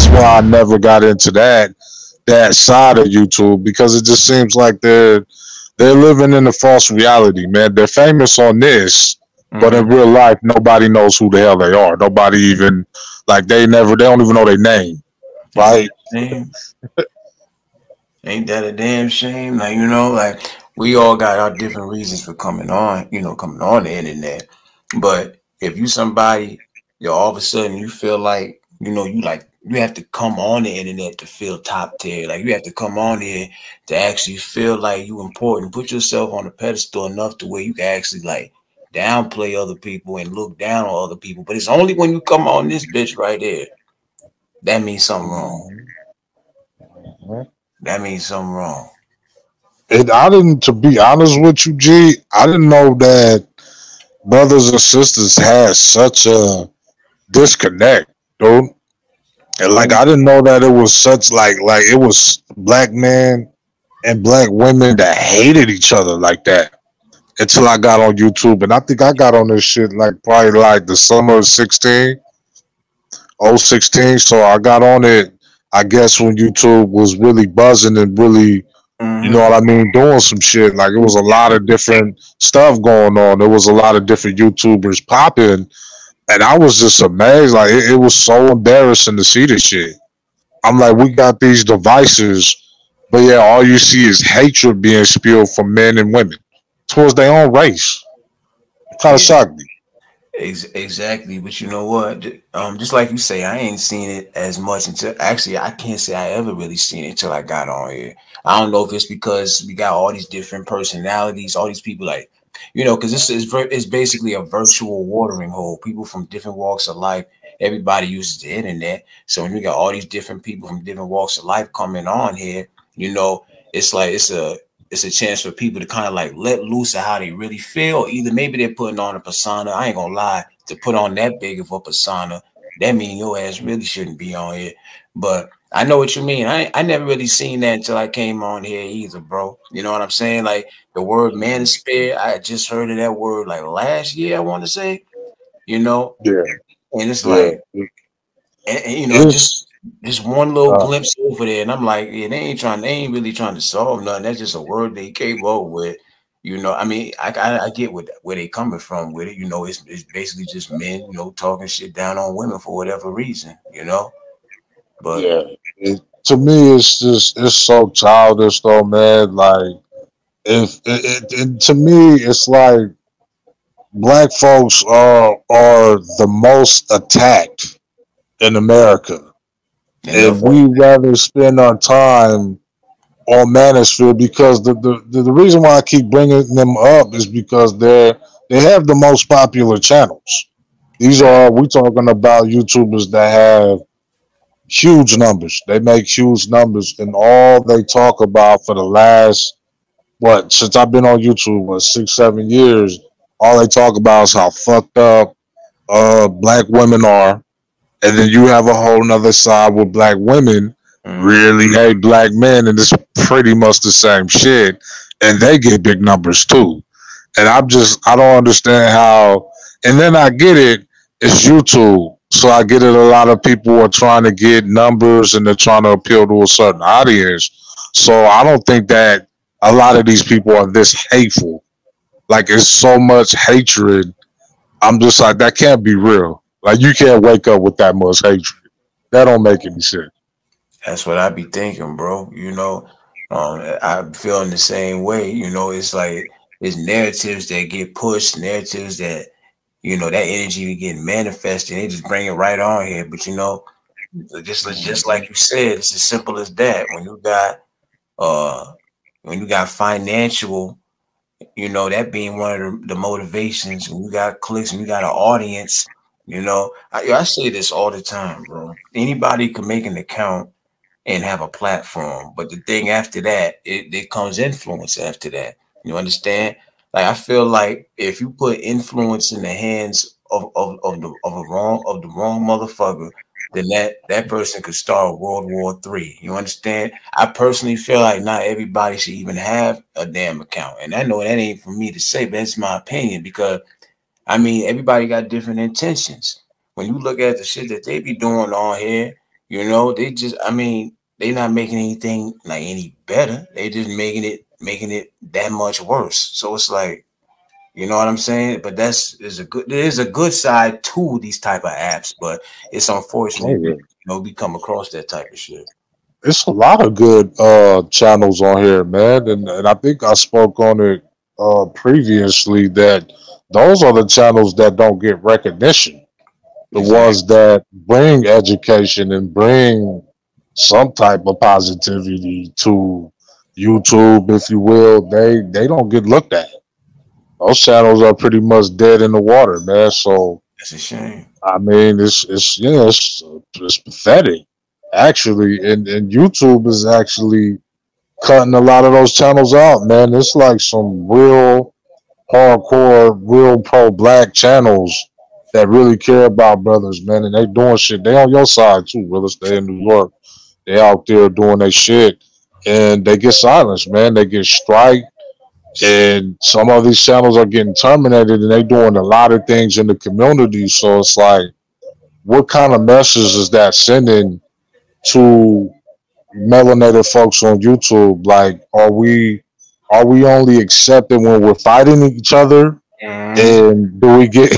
that's why I never got into that side of YouTube, because it just seems like they're living in a false reality, man. They're famous on this, but in real life, nobody knows who the hell they are. Nobody even, like, they don't even know their name, right? Ain't that a damn shame? Like, you know, like, we all got our different reasons for coming on, you know, coming on the internet. But if you somebody, you know, all of a sudden you feel like, you know, you have to come on the internet to feel top tier. Like, you have to come on here to actually feel like you important. Put yourself on a pedestal enough to where you can actually, like, downplay other people and look down on other people. But it's only when you come on this bitch right there that means something wrong. That means something wrong. I didn't, to be honest with you, G, I didn't know that brothers and sisters had such a disconnect, dude. And like, I didn't know that it was such like it was black men and black women that hated each other like that until I got on YouTube. And I think I got on this shit like probably like the summer of 2016. So I got on it, I guess, when YouTube was really buzzing and really, you know what I mean, doing some shit. Like, it was a lot of different stuff going on. There was a lot of different YouTubers popping. And I was just amazed. Like, it was so embarrassing to see this shit. I'm like, we got these devices, but yeah, all you see is hatred being spewed from men and women towards their own race. It kind of shocked me. Exactly, but you know what? Just like you say, I ain't seen it as much until, actually, I can't say I ever really seen it until I got on here. I don't know if it's because we got all these different personalities, all these people, like, you know, because it's basically a virtual watering hole. People from different walks of life. Everybody uses the internet, so when you got all these different people from different walks of life coming on here, you know, it's like it's a chance for people to kind of like let loose of how they really feel. Either maybe they're putting on a persona. I ain't gonna lie, to put on that big of a persona, that mean your ass really shouldn't be on here. But I know what you mean. I never really seen that until I came on here either, bro. You know what I'm saying? Like, the word manosphere, I just heard of that word like last year, I want to say, you know, Yeah. and it's Yeah. like, and you know, just one little glimpse over there, and I'm like, yeah, they ain't really trying to solve nothing. That's just a word they came up with. You know, I mean, I get where they coming from with it. You know, it's basically just men, you know, talking shit down on women for whatever reason. You know, but Yeah. To me, it's so childish though, man. Like, if to me, it's like black folks are the most attacked in America, and we rather spend our time on Manosphere, because the reason why I keep bringing them up is because they have the most popular channels. These are, we talking about YouTubers that have huge numbers. They make huge numbers, and all they talk about for the last, what, since I've been on YouTube, what, 6 7 years, all they talk about is how fucked up black women are. And then you have a whole nother side where black women really hate black men, and it's pretty much the same shit. And they get big numbers too. And I don't understand how. And then I get it, it's YouTube. So I get it, a lot of people are trying to get numbers and they're trying to appeal to a certain audience. So I don't think that a lot of these people are this hateful. Like, it's so much hatred. I'm just like, that can't be real. Like, you can't wake up with that much hatred. That don't make any sense. that's what I be thinking, bro. You know, I'm feeling the same way. You know, it's like it's narratives that get pushed, narratives that, you know, that energy be getting manifested. They just bring it right on here. But you know, just like you said, it's as simple as that. When you got financial, you know, that being one of the motivations. When you got clicks and you got an audience, you know, I say this all the time, bro. Anybody can make an account and have a platform, but the thing after that, it comes influence after that. You understand? Like, I feel like if you put influence in the hands of the wrong motherfucker, then that person could start World War III. You understand? I personally feel like not everybody should even have a damn account. And I know that ain't for me to say, but that's my opinion, because I mean, everybody got different intentions. When you look at the shit that they be doing on here, You know, they just, I mean, they not making anything like any better. They just making it that much worse. So it's like, you know what I'm saying? But there is a good side to these type of apps, but it's Oh, unfortunate, yeah. we come across that type of shit. It's a lot of good channels on here, man, and I think I spoke on it previously that those are the channels that don't get recognition. The ones Exactly. that bring education and bring some type of positivity to YouTube, if you will, they don't get looked at. Those channels are pretty much dead in the water, man. So That's a shame. I mean, it's yeah, it's pathetic actually, and YouTube is actually cutting a lot of those channels out, man. It's like some real hardcore, real pro black channels that really care about brothers, man, and they doing shit. They on your side too, Willis. They in New York. They out there doing their shit, and they get silenced, man. They get strike, and some of these channels are getting terminated, and they doing a lot of things in the community. So it's like, what kind of message is that sending to melanated folks on YouTube? Like, are we only accepted when we're fighting each other? Mhm. And do we get,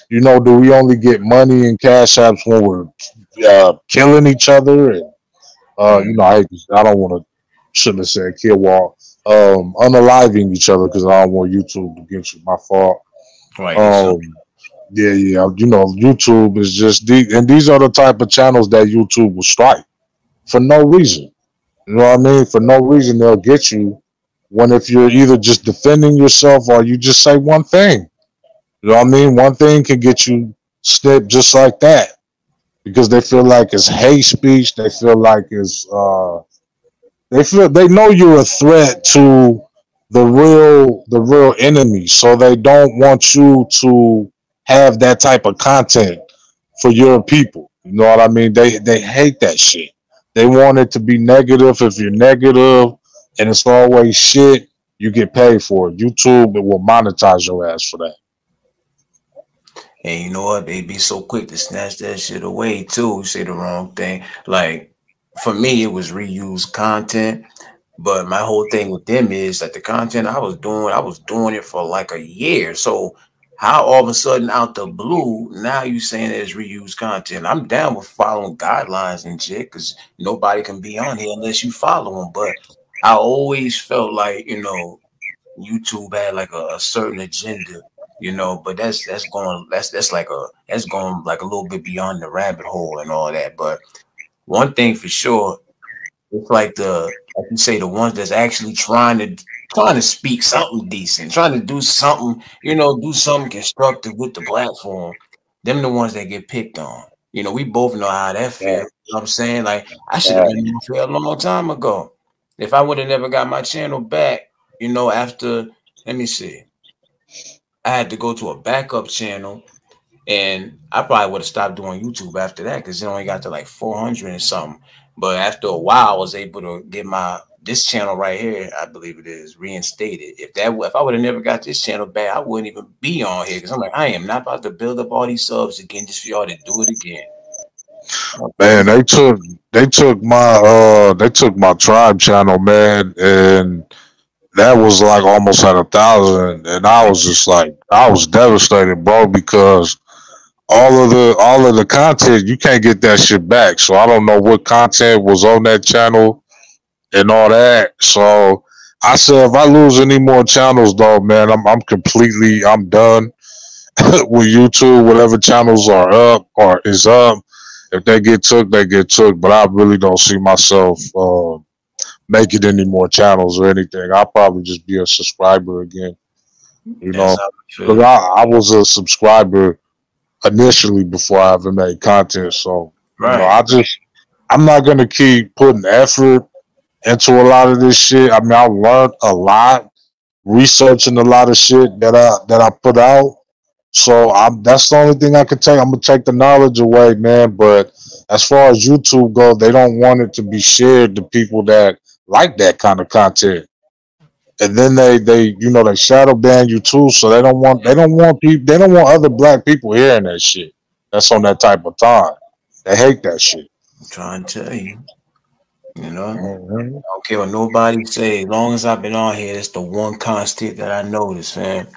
do we only get money and cash apps when we're killing each other? And Mhm. I don't want to, shouldn't have said kill wall, unaliving each other because I don't want YouTube to get you. My fault. Right. It's Um, yeah, yeah. YouTube is just and these are the type of channels that YouTube will strike for no reason. You know what I mean? For no reason, they'll get you when if you're either just defending yourself or you just say one thing. You know what I mean? One thing can get you snipped just like that because they feel like it's hate speech. They feel like they know you're a threat to the real enemy, so they don't want you to have that type of content for your people. You know what I mean? They hate that shit. They want it to be negative. If you're negative and it's always shit, you get paid for it. YouTube it will monetize your ass for that. And you know what? They be so quick to snatch that shit away too. You say the wrong thing. Like for me, it was reused content. But my whole thing with them is that the content I was doing it for like a year. So how all of a sudden out the blue, now you saying it's reused content? I'm down with following guidelines and shit because nobody can be on here unless you follow them. But I always felt like, YouTube had like a certain agenda, but that's going like a little bit beyond the rabbit hole and all that. But one thing for sure, it's like like you say, the ones that's actually trying to speak something decent, trying to do something, do something constructive with the platform. Them the ones that get picked on. We both know how that feel. You know what I'm saying? Like I should have been off here a long time ago. If I would have never got my channel back, after let me see, I had to go to a backup channel and I probably would have stopped doing YouTube after that because it only got to like 400 and something. But after a while, I was able to get this channel right here, I believe it is, reinstated. If I would have never got this channel back, I wouldn't even be on here because I'm like, I am not about to build up all these subs again just for y'all to do it again. Man, Okay. they took my tribe channel, man, and that was like almost at 1,000, and I was just like, I was devastated, bro, because all of the content you can't get that shit back. So I don't know what content was on that channel and all that. So I said, if I lose any more channels, though, man, I'm done with YouTube. Whatever channels are up or is up, if they get took, they get took. But I really don't see myself making any more channels or anything. I'll probably just be a subscriber again, That's how I because feel. I was a subscriber initially before I ever made content. So, Right. I'm not gonna keep putting effort into a lot of this shit. I mean, I learned a lot researching a lot of shit that I put out. So that's the only thing I can take. I'm gonna take the knowledge away, man. But as far as YouTube goes, they don't want it to be shared to people that like that kind of content. And then they shadow ban you too. So they don't want people, they don't want other black people hearing that shit. That's on that type of time. They hate that shit. I'm trying to tell you, you know. Mhm. I don't care what nobody say. As long as I've been on here, that's the one constant that I notice, fam.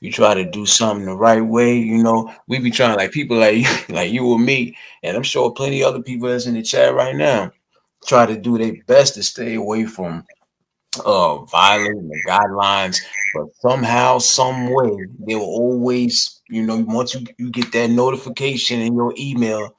You try to do something the right way, you know. We be trying like people like you, like you or me, and I'm sure plenty of other people that's in the chat right now try to do their best to stay away from violating the guidelines, but somehow, some way, they will always, you know, once you get that notification in your email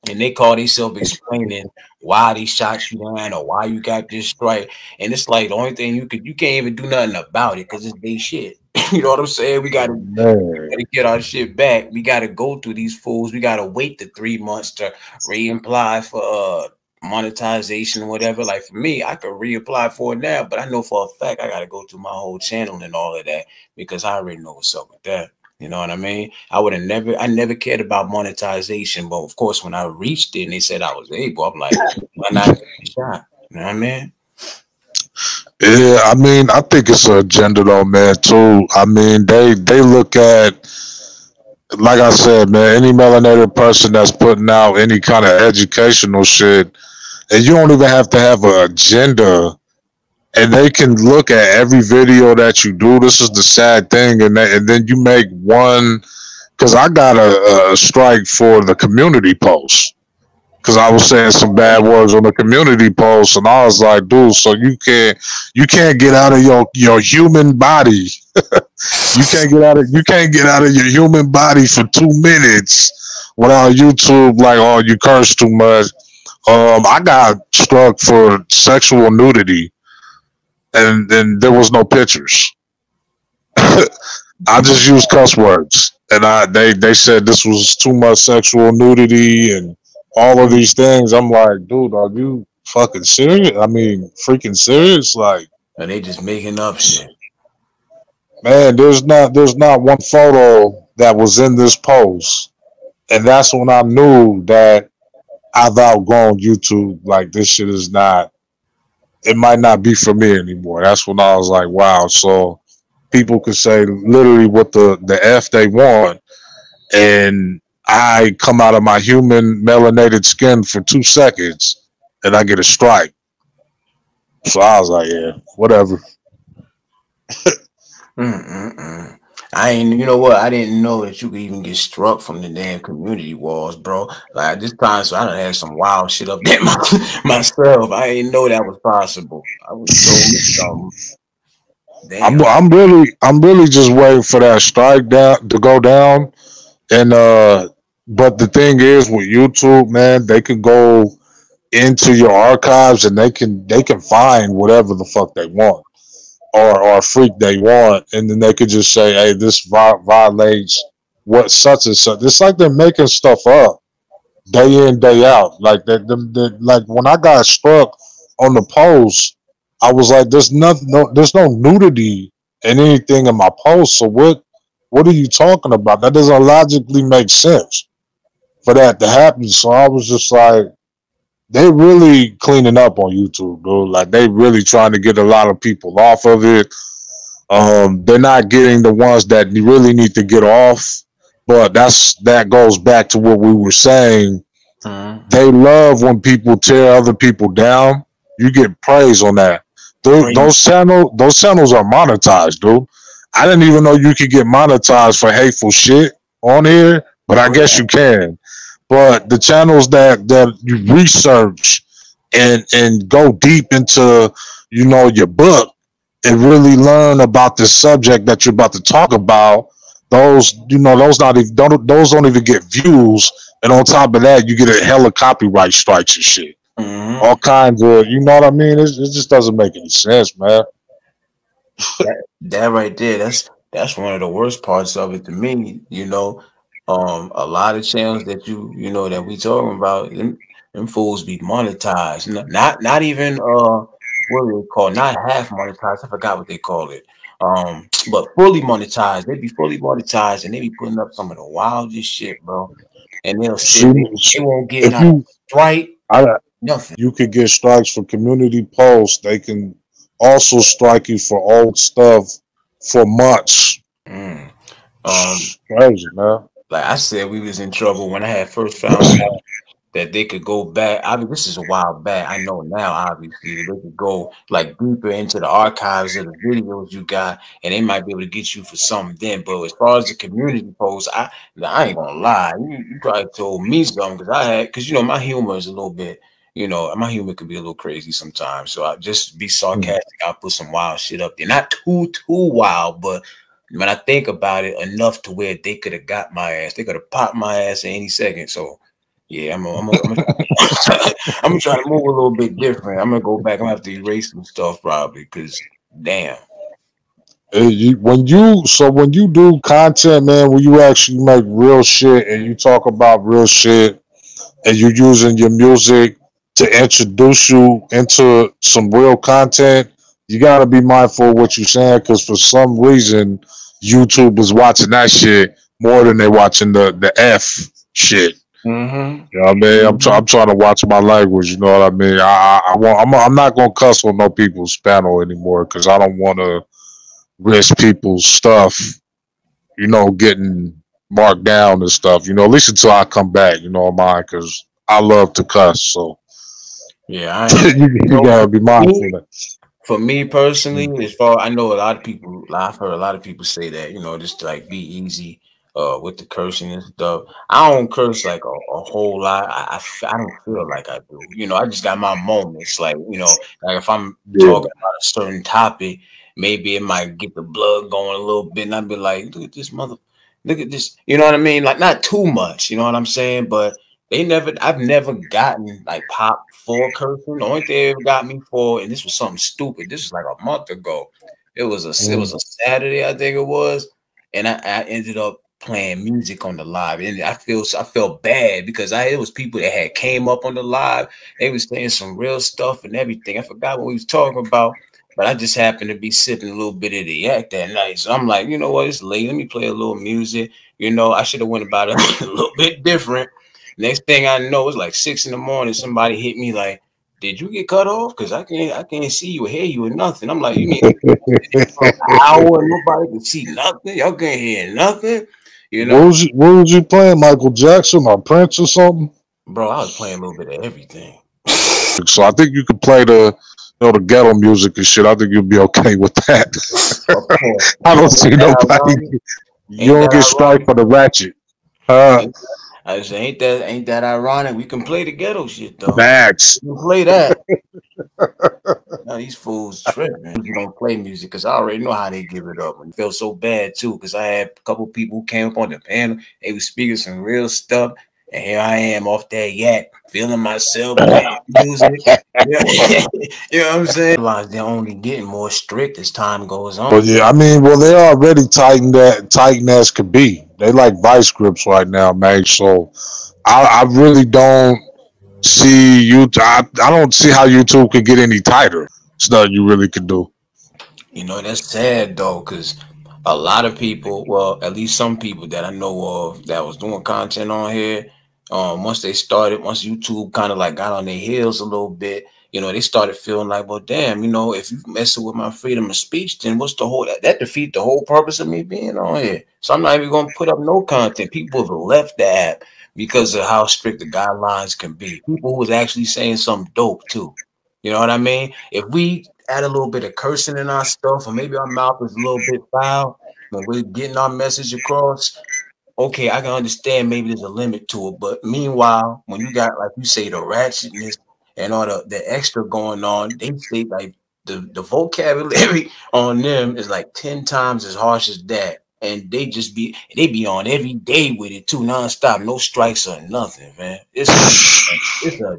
and they call themselves explaining why they shot you down or why you got this strike. And it's like the only thing you can't even do nothing about it because it's they shit. You know what I'm saying? Man, Gotta get our shit back. We gotta go through these fools. We gotta wait the 3 months to reapply for monetization or whatever. Like for me, I could reapply for it now, but I know for a fact I gotta go through my whole channel and all of that because I already know what's up with that. You know what I mean? I never cared about monetization, but of course, when I reached it and they said I was able, I'm like, why not take a shot? You know what I mean? yeah, I mean, I think it's an agenda though, man. Too. I mean, they look at, like I said, man, any melanated person that's putting out any kind of educational shit, and you don't even have to have an agenda, and they can look at every video that you do. This is the sad thing, and then you make one. Because I got a strike for the community post. Because I was saying some bad words on the community post, and I was like, dude, so you can't get out of your human body. You can't get out of your human body for 2 minutes without YouTube like, oh, you curse too much. I got struck for sexual nudity, and then there was no pictures. I just used cuss words, and they said this was too much sexual nudity and all of these things. I'm like, dude, are you fucking serious? I mean, freaking serious? Like, And they just making up shit. man, there's not one photo that was in this post, and that's when I knew that I've outgrown YouTube. Like, this shit is not. It might not be for me anymore. That's when I was like, wow. So people could say literally what the f they want, and I come out of my human melanated skin for 2 seconds and I get a strike. So I was like, yeah, whatever. Mm-mm-mm. I ain't, you know what? I didn't know that you could even get struck from the damn community walls, bro. Like this time, so I done had some wild shit up there myself. I didn't know that was possible. I would have told me something. I'm Damn. I'm really I'm really just waiting for that strike down to go down. And but the thing is with YouTube, man, they can go into your archives and they can find whatever the fuck they want, or freak they want, and then they could just say, hey, this violates what such and such. It's like they're making stuff up day in day out. Like like when I got struck on the post, I was like, there's nothing, there's no nudity in anything in my post. So what are you talking about? That doesn't logically make sense for that to happen. So I was just like, they really cleaning up on YouTube, dude. Like they really trying to get a lot of people off of it. They're not getting the ones that really need to get off. But that goes back to what we were saying. Mm-hmm. They love when people tear other people down. You get praise on that. Praise. Those channels are monetized, dude. I didn't even know you could get monetized for hateful shit on here, but I For guess real. you can. But the channels that you research and go deep into, your book and really learn about the subject that you're about to talk about, those don't even get views, and on top of that, you get a hella copyright strikes and shit, all Mm-hmm. kinds of, you know what I mean? It just doesn't make any sense, man. That right there, that's one of the worst parts of it to me. You know, a lot of channels that you know that we talking about, them fools be monetized. Not even what do they call? Not half monetized. I forgot what they call it. But fully monetized. They be fully monetized and they be putting up some of the wildest shit, bro. And they'll still See, they won't get if not a you, strike, I, nothing. you could get strikes for community posts. They can also strike you for old stuff for months. Mm. Um, Crazy, man. like I said, we was in trouble when I had first found out that they could go back. I mean, this is a while back. I know now, obviously, that they could go like deeper into the archives of the videos you got, and they might be able to get you for something then. But as far as the community posts, I ain't gonna lie. You probably told me something because because you know my humor is a little bit. You know, my humor could be a little crazy sometimes. So I just be sarcastic. I'll put some wild shit up there. Not too wild, but when I think about it, enough to where they could have got my ass. They could have popped my ass at any second. So yeah, I'm gonna try to move a little bit different. I'm gonna go back. I'm gonna have to erase some stuff probably because damn. When you do content, man, when you actually make real shit and you talk about real shit and you're using your music to introduce you into some real content, you got to be mindful of what you're saying because for some reason YouTube is watching that shit more than they watching the F shit. Mm-hmm. You know what I mean? I'm trying to watch my language. You know what I mean? I'm not gonna cuss on no people's panel anymore because I don't want to risk people's stuff. You know, getting marked down and stuff. You know, at least until I come back. You know, mine because I love to cuss. So Yeah, I ain't. you gotta be mindful of that. For me personally, as far I know, a lot of people, I've heard a lot of people say that, you know, just to, like be easy with the cursing and stuff. I don't curse like a whole lot. I don't feel like I do. You know, I just got my moments. Like, you know, like if I'm Yeah. talking about a certain topic, maybe it might get the blood going a little bit, and I'd be like, look at this look at this. You know what I mean? Like not too much. You know what I'm saying? But I've never gotten like popped for cursing. The only thing they ever got me for, and this was something stupid. This was like a month ago. It was a Saturday, I think it was, and I ended up playing music on the live, and I felt bad because it was people that had came up on the live. They was saying some real stuff and everything. I forgot what we was talking about, but I just happened to be sipping a little bit of the yak that night. So I'm like, you know what, it's late. Let me play a little music. You know, I should have went about it a little bit different. Next thing I know, it's like 6 in the morning. Somebody hit me like, "Did you get cut off? Because I can't see you or hear you or nothing." I'm like, "You mean for an hour and nobody can see nothing? Y'all can't hear nothing?" You know, What was you playing? Michael Jackson or Prince or something? bro. I was playing a little bit of everything. So I think you could play the ghetto music and shit. I think you'll be okay with that. Of course, I don't ain't see that nobody. ironic? You Ain't don't that get strike ironic? for the ratchet. Ain't, I say, ain't that ironic? We can play the ghetto shit though. Facts. We can play that. Now these fools tripping. You don't play music because I already know how they give it up. And it felt so bad too because I had a couple people who came up on the panel. They was speaking some real stuff, and here I am off that yak, feeling myself playing music. Yeah. You know what I'm saying? They're only getting more strict as time goes But on. yeah, I mean, well, they already tighten as could be. They like vice grips right now, man. So I really don't see you. I don't see how YouTube could get any tighter. It's nothing you really could do. You know, that's sad though, because a lot of people, well, at least some people that I know of that was doing content on here, once YouTube kind of like got on their heels a little bit, you know, they started feeling like, well, damn, you know, if you messing with my freedom of speech, then what's the whole that defeat the whole purpose of me being on here. So I'm not even gonna put up no content. People have left the app because of how strict the guidelines can be. People who was actually saying something dope too. You know what I mean? If we add a little bit of cursing in our stuff, or maybe our mouth is a little bit foul when we're getting our message across, okay, I can understand maybe there's a limit to it. But meanwhile, when you got, like you say, the ratchetness and all the extra going on, they say like the vocabulary on them is like 10 times as harsh as that. And they be on every day with it too, nonstop, no strikes or nothing, man. It's a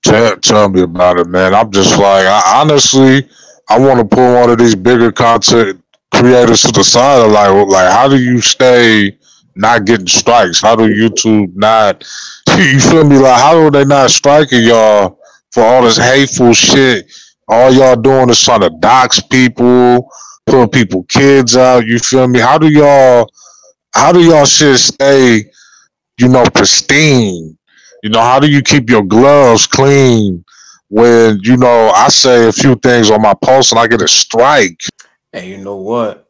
Man, tell me about it, man. I'm just like, honestly, I want to pull one of these bigger content creators to the side. Of like, how do you stay not getting strikes? How do YouTube not? You feel me? Like, how are they not striking y'all for all this hateful shit? All y'all doing is trying to dox people, put people kids out. You feel me? How do y'all shit stay, pristine? How do you keep your gloves clean when, I say a few things on my post and I get a strike? and you know what?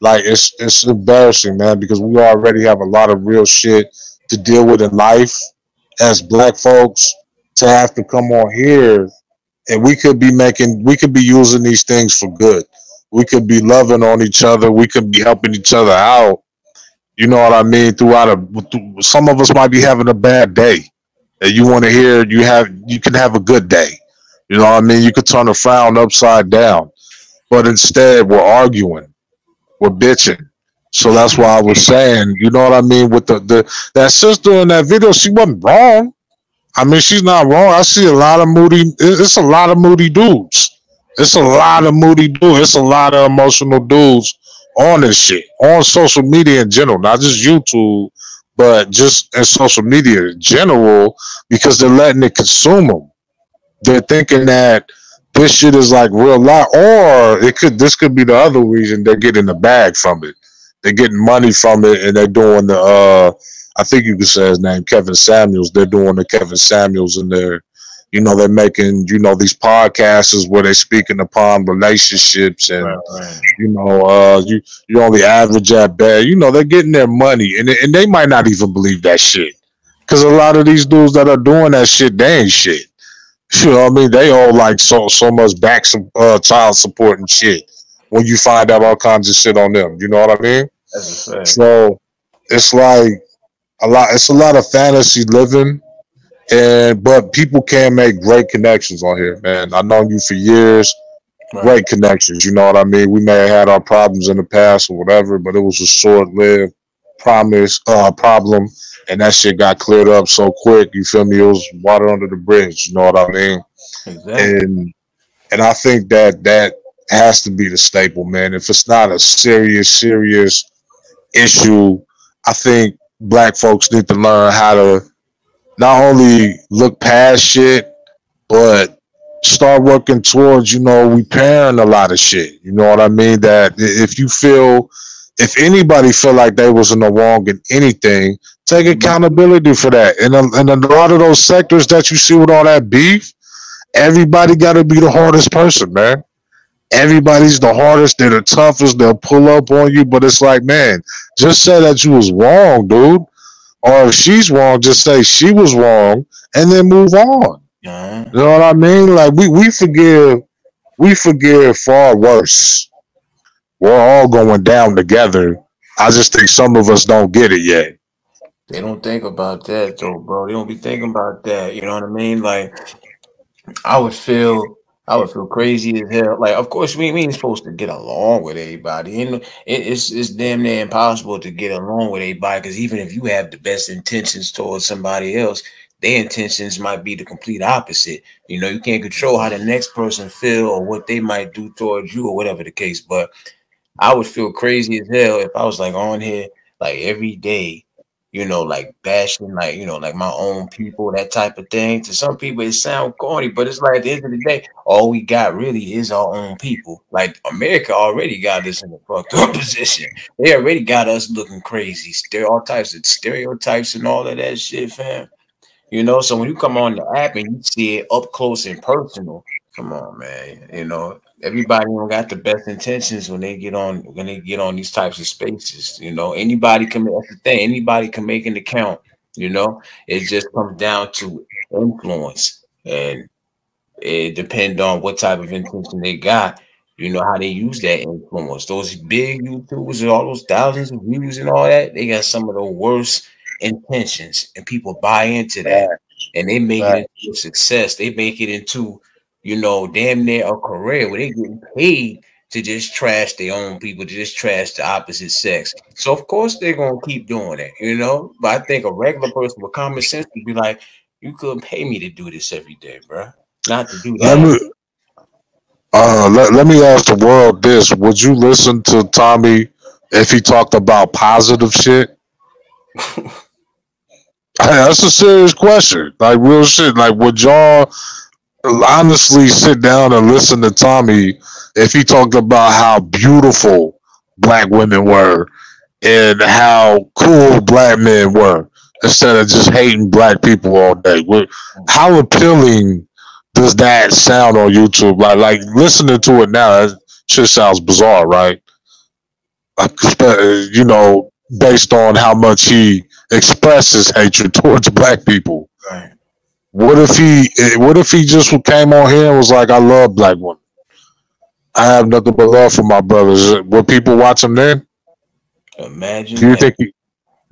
Like it's embarrassing, man, because we already have a lot of real shit to deal with in life as black folks to have to come on here and we could be using these things for good. We could be loving on each other. We could be helping each other out. You know what I mean? Some of us might be having a bad day, and you want to hear you can have a good day. You know what I mean? You could turn a frown upside down, but instead we're arguing, we're bitching. So that's why I was saying, you know what I mean? With the that sister in that video, she wasn't wrong. I mean, she's not wrong. I see a lot of moody. It's a lot of moody dudes. It's a lot of moody dudes. It's a lot of emotional dudes on this shit on social media in general, not just YouTube, but just in social media in general, because they're letting it consume them. They're thinking that this shit is like real life, or this could be the other reason they're getting the bag from it. They're getting money from it, and they're doing the I think you could say his name, Kevin Samuels. They're doing the Kevin Samuels, and they're making these podcasts where they're speaking upon relationships, Right, and right. you only average at bad. They're getting their money, and they might not even believe that shit, because a lot of these dudes that are doing that shit, they ain't shit. You know what I mean? They owe like so much back some child support and shit. When you find out all kinds of shit on them, you know what I mean? That's a fact. So it's like a lot. It's a lot of fantasy living, and but people can make great connections on here, man. I've known you for years. Right. Great connections. You know what I mean? We may have had our problems in the past or whatever, but it was a short-lived problem, and that shit got cleared up so quick. You feel me? It was water under the bridge. You know what I mean? Exactly. And I think that has to be the staple, man. If it's not a serious issue, I think black folks need to learn how to not only look past shit, but start working towards, repairing a lot of shit. You know what I mean? That if anybody feel like they was in the wrong in anything, take accountability for that. And a lot of those sectors that you see with all that beef, everybody got to be the hardest person, man. Everybody's the hardest. They're the toughest. They'll pull up on you, but it's like, man, just say that you was wrong, dude. Or if she's wrong, just say she was wrong, and then move on. Uh-huh. You know what I mean? Like we forgive far worse. We're all going down together. I just think some of us don't get it yet. They don't think about that though, bro. They don't be thinking about that. You know what I mean? Like I would feel I would feel crazy as hell. Like, of course, we ain't supposed to get along with everybody. And it's damn near impossible to get along with everybody because even if you have the best intentions towards somebody else, their intentions might be the complete opposite. You can't control how the next person feel or what they might do towards you or whatever the case. But I would feel crazy as hell if I was like on here like every day, like bashing like like my own people, that type of thing. To some people it sounds corny, but it's like at the end of the day, all we got really is our own people. Like America already got us in a fucked up position. They already got us looking crazy. Stereotypes and all of that shit, fam. So when you come on the app and you see it up close and personal, come on, man. Everybody don't got the best intentions when they get on these types of spaces. Anybody can, that's the thing, anybody can make an account. It just comes down to influence, and it depends on what type of intention they got. How they use that influence. Those big YouTubers and all those thousands of views and all that, they got some of the worst intentions, and people buy into that, Fact, and they make it fact. into a success. They make it into, damn near a career where they getting paid to just trash their own people, to just trash the opposite sex. So of course they're gonna keep doing it. But I think a regular person with common sense would be like, you couldn't pay me to do this every day, bro. Not to do Let that. me let me ask the world this: would you listen to Tommy if he talked about positive shit? Hey, that's a serious question. Like real shit. Like would y'all honestly sit down and listen to Tommy if he talked about how beautiful black women were and how cool black men were instead of just hating black people all day? How appealing does that sound on YouTube? Like listening to it now, that shit sounds bizarre, right? you know, based on how much he expresses hatred towards black people. Right. What if he just came on here and was like, I love black women. I have nothing but love for my brothers. Would people watch him then? Imagine Do you that. think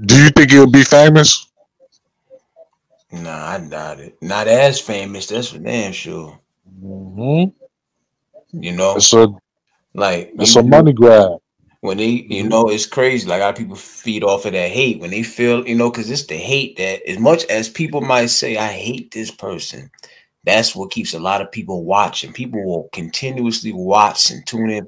do you think he'll be famous? Nah, I doubt it. Not as famous, that's for damn sure. Hmm. You know, It's a like it's a usually money grab. when they, it's crazy. Like a lot of people feed off of that hate when they feel, because it's the hate that, as much as people might say, I hate this person, that's what keeps a lot of people watching. People will continuously watch and tune in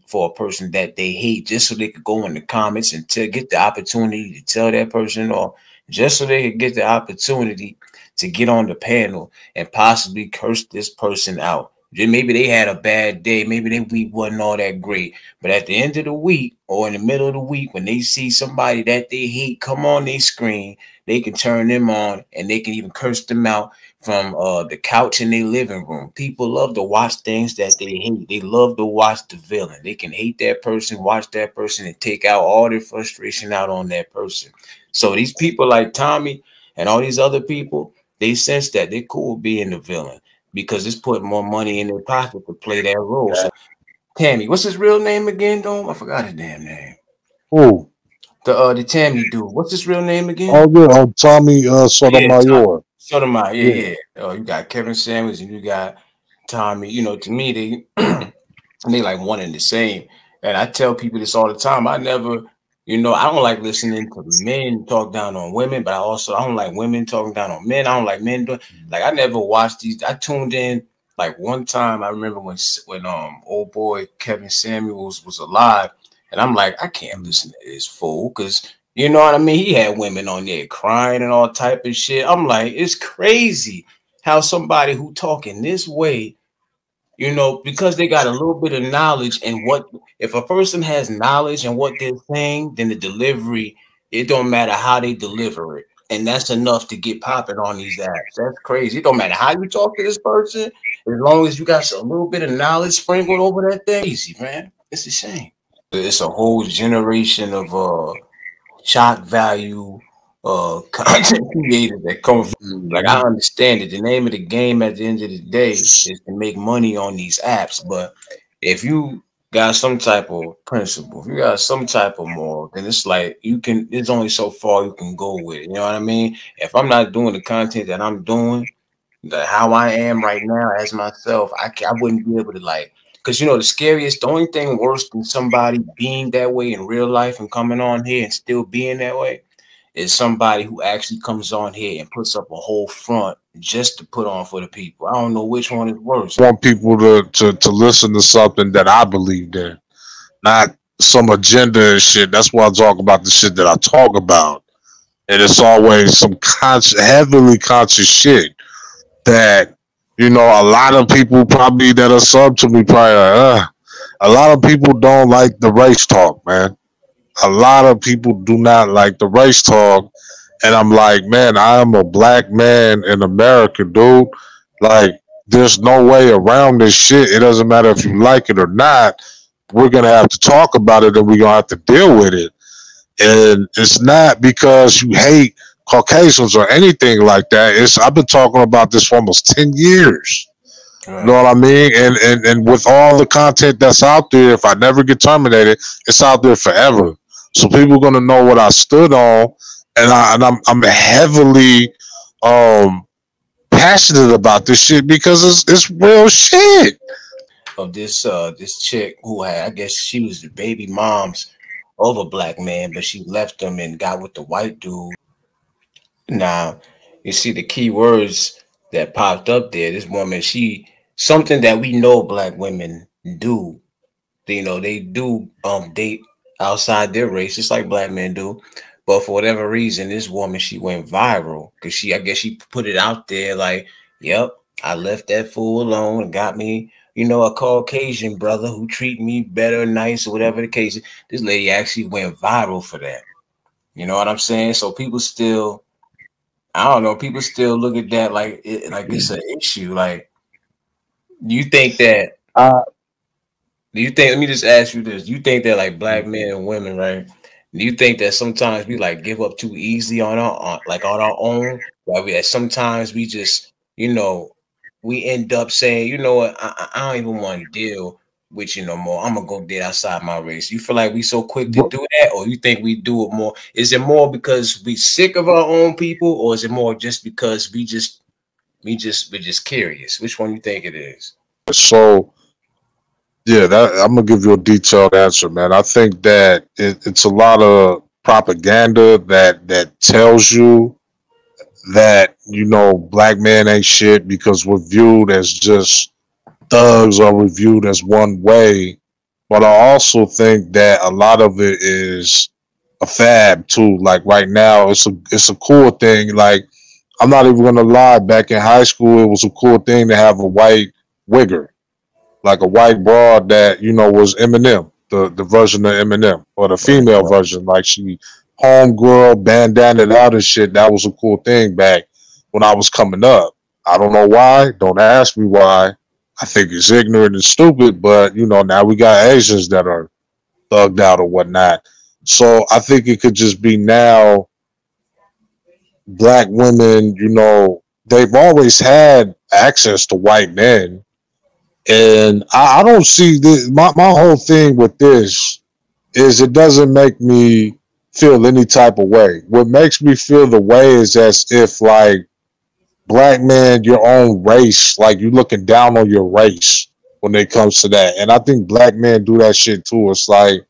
for a person that they hate, just so they could go in the comments and to get the opportunity to tell that person, or just so they could get the opportunity to get on the panel and possibly curse this person out. Then maybe they had a bad day, maybe their week wasn't all that great, but at the end of the week or in the middle of the week, when they see somebody that they hate come on their screen, they can turn them on and they can even curse them out from the couch in their living room. People love to watch things that they hate. They love to watch the villain. They can hate that person, watch that person, and take out all their frustration out on that person. So these people like Tommy and all these other people, they sense that they're cool being the villain because it's putting more money in their pocket to play that role. So Tammy, what's his real name again, Dome? I forgot his damn name. Who? The Tammy dude. What's his real name again? Oh yeah, Tommy Yeah, Tommy Sotomayor. Sotomayor. Yeah, Yeah. yeah. Oh, you got Kevin Samuels and you got Tommy. To me, they like one and the same. And I tell people this all the time. I never, I don't like listening to men talk down on women, but I don't like women talking down on men. I don't like men doing like I never watched these. I tuned in like one time. I remember when old boy Kevin Samuels was alive, and I'm like, I can't listen to this fool because you know what I mean. He had women on there crying and all type of shit. I'm like, it's crazy how somebody who talking this way, because they got a little bit of knowledge, and what if a person has knowledge and what they're saying, then the delivery, it don't matter how they deliver it. And that's enough to get popping on these apps. That's crazy. It don't matter how you talk to this person, as long as you got a little bit of knowledge sprinkled over that thing. Easy, man. It's a shame. It's a whole generation of shock value content creators that come from, like, I Mhm. understand it. The name of the game at the end of the day is to make money on these apps. But if you got some type of principle, if you got some type of moral, then it's like there's only so far you can go with it. You know what I mean? If I'm not doing the content that I'm doing, how I am right now as myself, I wouldn't be able to, like, because the only thing worse than somebody being that way in real life and coming on here and still being that way is somebody who actually comes on here and puts up a whole front just to put on for the people. I don't know which one is worse. Want people to listen to something that I believed in, not some agenda and shit. That's why I talk about the shit that I talk about. And it's always some heavily conscious shit that, a lot of people probably that are sub to me probably like, a lot of people don't like the race talk, man. A lot of people do not like the race talk. And I'm like, man, I am a black man in America, dude. Like, there's no way around this shit. It doesn't matter if you like it or not. We're gonna have to talk about it and we're gonna have to deal with it. And it's not because you hate Caucasians or anything like that. I've been talking about this for almost 10 years. You know Right. what I mean? And with all the content that's out there, if I never get terminated, it's out there forever. So people are gonna know what I stood on, and I'm heavily passionate about this shit because it's real shit. Of this chick who had, I guess she was the baby mom's of a black man, but she left him and got with the white dude. Now, you see the key words that popped up there. This woman, something that we know black women do. They do date outside their race, just like black men do. But for whatever reason, this woman, she went viral because I guess she put it out there like, yep, I left that fool alone and got me, a Caucasian brother who treat me better, nice, or whatever the case is. This lady actually went viral for that. You know what I'm saying? So people still, I don't know, people still look at that like it's an issue. Like, you think that I Do you think? Let me just ask you this: do you think that like black men and women, right? Do you think that sometimes we like give up too easy on like on our own? Like we that sometimes we just we end up saying, you know what, I don't even want to deal with you no more. I'm gonna go dead outside my race. You feel like we so quick to But- do that, or you think we do it more? Is it more because we sick of our own people, or is it more just because we're just curious? Which one you think it is? So yeah, I'm gonna give you a detailed answer, man. I think that it's a lot of propaganda that tells you that black men ain't shit because we're viewed as just thugs or we're viewed as one way. But I also think that a lot of it is a fab too. Like right now, it's a cool thing. Like I'm not even gonna lie. Back in high school, it was a cool thing to have a white wigger, like a white broad that was Eminem, the version of Eminem, or the Right, female right, version, like she homegirl bandana out and shit. That was a cool thing back when I was coming up. I don't know why. Don't ask me why. I think it's ignorant and stupid, but now we got Asians that are thugged out or whatnot. So I think it could just be now black women, they've always had access to white men. And I don't see this. My whole thing with this is it doesn't make me feel any type of way. What makes me feel the way is as if like black man, your own race, like you looking down on your race when it comes to that. And I think black men do that shit too. It's like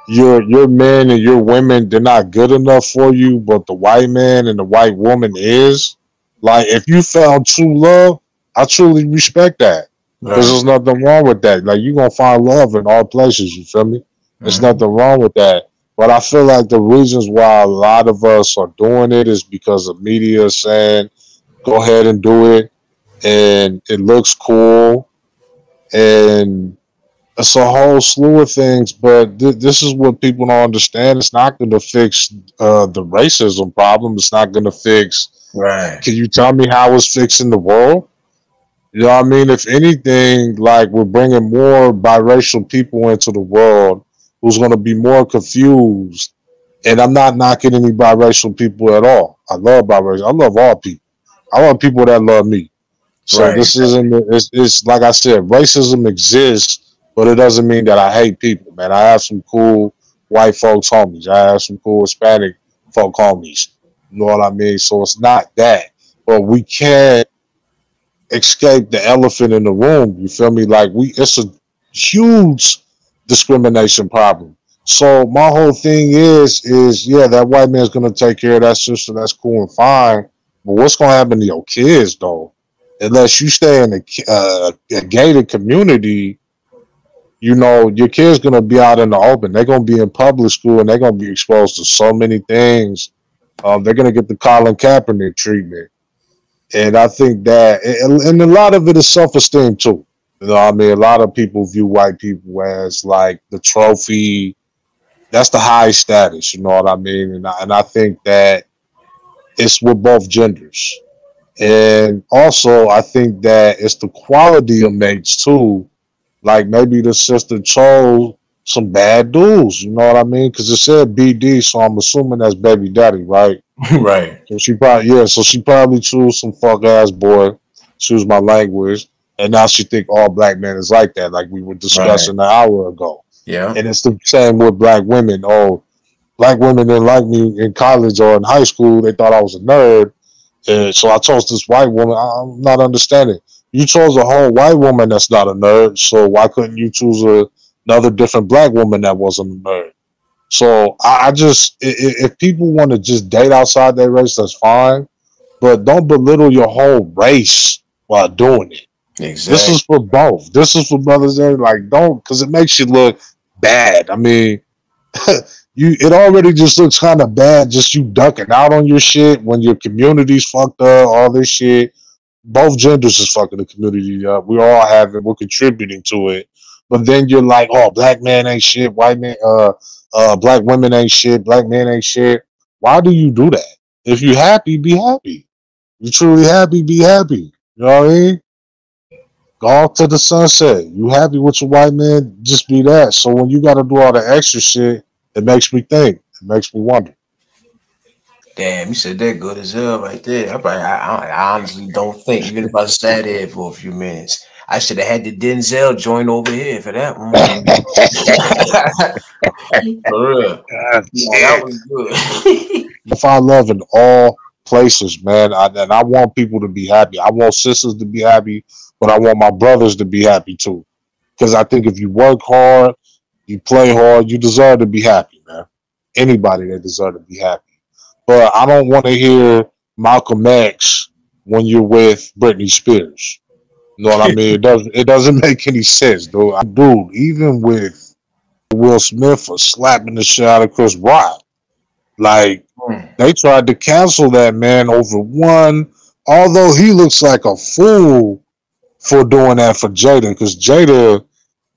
your men and your women, they're not good enough for you, but the white man and the white woman is. Like if you found true love, I truly respect that. Because right. there's nothing wrong with that. Like you're gonna find love in all places, you feel me? There's Mhm. nothing wrong with that. But I feel like the reasons why a lot of us are doing it is because the media is saying, go ahead and do it, and it looks cool, and it's a whole slew of things, but this is what people don't understand. It's not going to fix the racism problem. It's not going to fix. Right. Can you tell me how it's fixing the world? You know what I mean? If anything, like we're bringing more biracial people into the world who's going to be more confused. And I'm not knocking any biracial people at all. I love biracial. I love all people. I love people that love me. So Right. this isn't. It's like I said, racism exists, but it doesn't mean that I hate people, man. I have some cool white folks homies. I have some cool Hispanic folk homies. You know what I mean? So it's not that, but we can't escape the elephant in the room. You feel me? Like it's a huge discrimination problem. So my whole thing is yeah, that white man's gonna take care of that sister. That's cool and fine. But what's gonna happen to your kids though? Unless you stay in a gated community, your kids gonna be out in the open. They're gonna be in public school and they're gonna be exposed to so many things. They're gonna get the Colin Kaepernick treatment. And I think that, and a lot of it is self esteem too. You know what I mean? A lot of people view white people as like the trophy. That's the high status. You know what I mean? And I think that it's with both genders. And also, I think that it's the quality of mates too. Like maybe the sister chose some bad dudes. You know what I mean? Because it said BD, so I'm assuming that's baby daddy, right? Right. So she probably So she probably chose some fuck ass boy. Choose my language, and now she think all black men is like that, like we were Right. discussing an hour ago. Yeah. And it's the same with black women. Oh, black women didn't like me in college or in high school. They thought I was a nerd, and so I chose this white woman. I'm not understanding. You chose a whole white woman that's not a nerd, so why couldn't you choose another different black woman that wasn't a nerd? So I just, if people want to just date outside their race, that's fine, but don't belittle your whole race while doing it. This Exactly. is for both. This is for brothers and like don't, because it makes you look bad. I mean, it already just looks kind of bad just you ducking out on your shit when your community's fucked up, all this shit. Both genders is fucking the community up. We all have it. We're contributing to it. But then you're like, oh, black man ain't shit. White man, black women ain't shit. Black men ain't shit. Why do you do that? If you're happy, be happy. You're truly happy, be happy. You know what I mean? Go off to the sunset. You happy with your white man? Just be that. So when you got to do all the extra shit, it makes me think. It makes me wonder. Damn, you said that good as hell right there. I honestly don't think, even if I sat there for a few minutes, I should have had the Denzel joint over here for that one. For real. God, Yeah, that shit. was good. I find love in all places, man. And I want people to be happy. I want sisters to be happy, but I want my brothers to be happy too. Because I think if you work hard, you play hard, you deserve to be happy, man. Anybody that deserve to be happy. But I don't want to hear Malcolm X when you're with Britney Spears. You know what I mean? It doesn't make any sense, dude. Dude, even with Will Smith for slapping the shit out of Chris Rock, like they tried to cancel that man over one. Although he looks like a fool for doing that for Jada, because Jada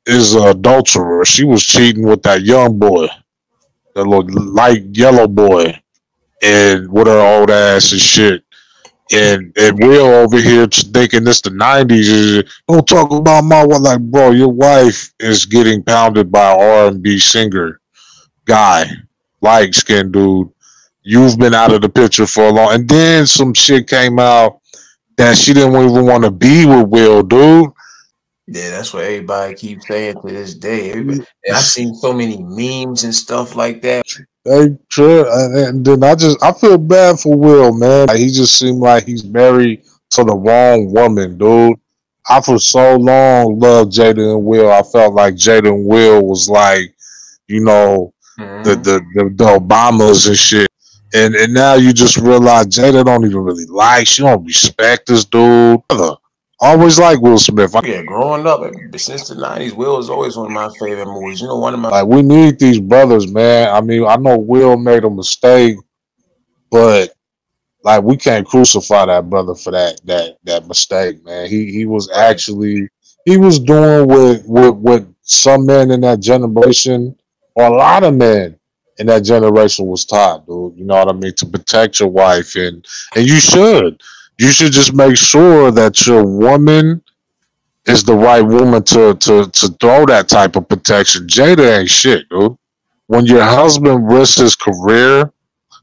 is an adulterer. She was cheating with that young boy, that little light yellow boy, and with her old ass and shit. And Will over here thinking this the '90s. Don't talk about my wife. Like, bro, your wife is getting pounded by an R&B singer guy, light skinned dude. You've been out of the picture for a long. And then some shit came out that she didn't even want to be with Will, dude. Yeah, that's what everybody keeps saying to this day. Everybody, I seen so many memes and stuff like that. Hey, true. And then I feel bad for Will, man. Like, he just seemed like he's married to the wrong woman, dude. I for so long loved Jada and Will. I felt like Jada and Will was like, you know, the Obamas and shit. And now you just realize Jada don't even really like. She don't respect this dude. Always like Will Smith. Yeah, growing up since the '90s, Will was always one of my favorite movies. You know, one of my Like, we need these brothers, man. I mean, I know Will made a mistake, but like, we can't crucify that brother for that mistake, man. He was actually, he was doing what some men in that generation, or a lot of men in that generation, was taught, dude. You know what I mean? To protect your wife, and you should just make sure that your woman is the right woman to throw that type of protection. Jada ain't shit, dude. When your husband risks his career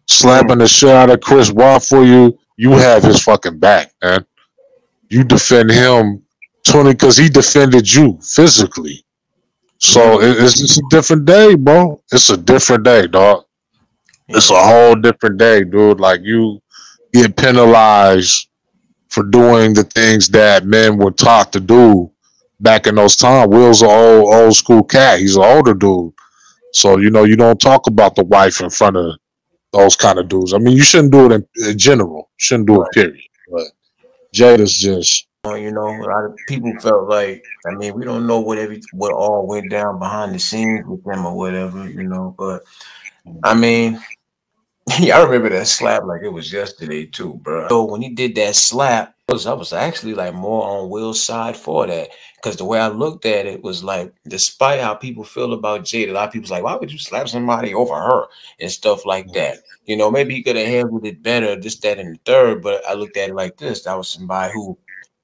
slapping the shit out of Chris Rock for you, you have his fucking back, man. You defend him 20 because he defended you physically. So it's just a different day, bro. It's a different day, dog. It's a whole different day, dude. Like, you get penalized for doing the things that men were taught to do back in those times. Will's an old school cat. He's an older dude. So, you know, you don't talk about the wife in front of those kind of dudes. I mean, you shouldn't do it in general. You shouldn't do it, period. But Jada's just. You know, a lot of people felt like, I mean, we don't know what all went down behind the scenes with them or whatever, you know, but I mean, yeah, I remember that slap like it was yesterday too, bro. So when he did that slap, I was actually like more on Will's side for that, because the way I looked at it was like, despite how people feel about Jada, a lot of people's like, why would you slap somebody over her and stuff like that? You know, maybe he could have handled it better, this, that, and the third. But I looked at it like this: that was somebody who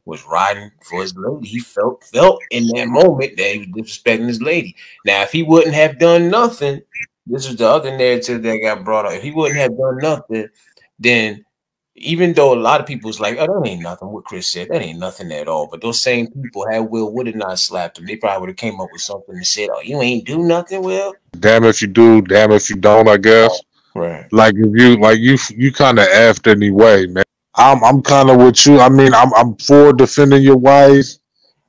was riding for his lady. He felt in that moment that he was disrespecting his lady. Now, if he wouldn't have done nothing, this is the other narrative that got brought up. If he wouldn't have done nothing, then even though a lot of people's like, oh, that ain't nothing, what Chris said, that ain't nothing at all. But those same people had Will would have not slapped him. They probably would have came up with something and said, oh, you ain't do nothing, Will. Damn if you do, damn if you don't, I guess. Right. Like, if you kind of effed anyway, man. I'm kind of with you. I mean, I'm for defending your wife,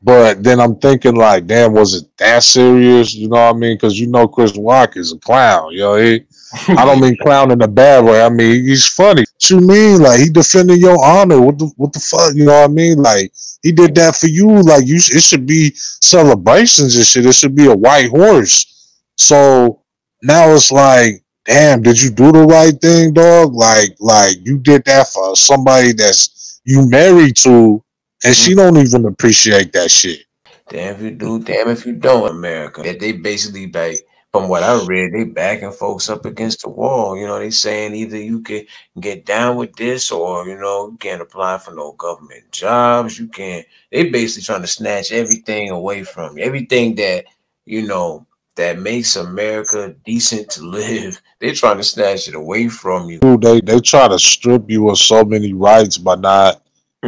but then I'm thinking like, damn, was it that serious? You know what I mean? Because you know Chris Rock is a clown. You know, I don't mean clown in a bad way. I mean, he's funny. What you mean? Like, he defending your honor. What the fuck? You know what I mean? Like, he did that for you. Like, it should be celebrations and shit. It should be a white horse. So now it's like, damn, did you do the right thing, dog? Like you did that for somebody that's you married to, and she don't even appreciate that shit. Damn if you do, damn if you don't, America. That they basically like from what I read, they backing folks up against the wall. You know, they saying either you can get down with this, or you can't apply for no government jobs. You can't. They basically trying to snatch everything away from you. Everything you know that makes America decent to live. They trying to snatch it away from you. They try to strip you of so many rights by not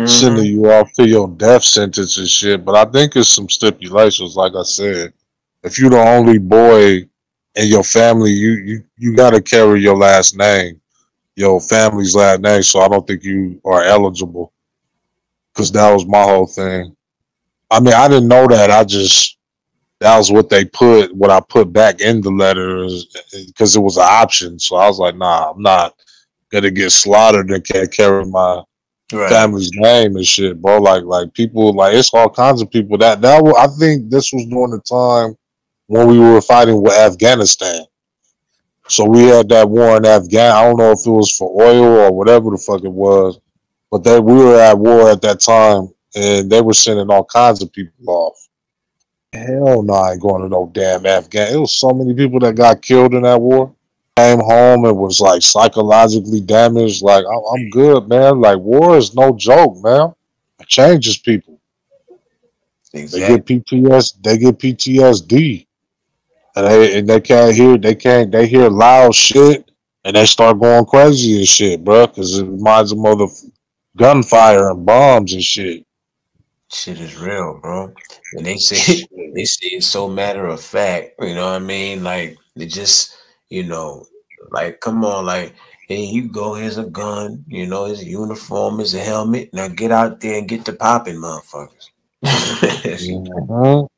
sending Hmm. you off to your death sentence and shit. But I think it's some stipulations, like I said. If you're the only boy in your family, you gotta carry your last name, your family's last name. So I don't think you are eligible. Because that was my whole thing. I mean, I didn't know that. I just that was what they put. What I put back in the letter because it was an option. So I was like, nah, I'm not gonna get slaughtered and can't carry my Right. family's name and shit, bro. Like people, like it's all kinds of people I think this was during the time when we were fighting with Afghanistan. So we had that war in Afghan. I don't know if it was for oil or whatever the fuck it was, but we were at war at that time, and they were sending all kinds of people off. Hell no, I ain't going to no damn Afghan. It was so many people that got killed in that war. Came home and was like psychologically damaged. Like I'm good, man. Like war is no joke, man. It changes people. They Exactly. get PTS. They get PTSD, and they can't hear. They hear loud shit, and they start going crazy and shit, bro. Because it reminds them of the gunfire and bombs and shit. Shit is real, bro. And they say they Shit. say it's so matter of fact. You know what I mean? Like they just, you know, like come on, like hey, you go. Here's a gun. Here's a uniform. Here's a helmet. Now get out there and get the popping, motherfuckers. Mhm.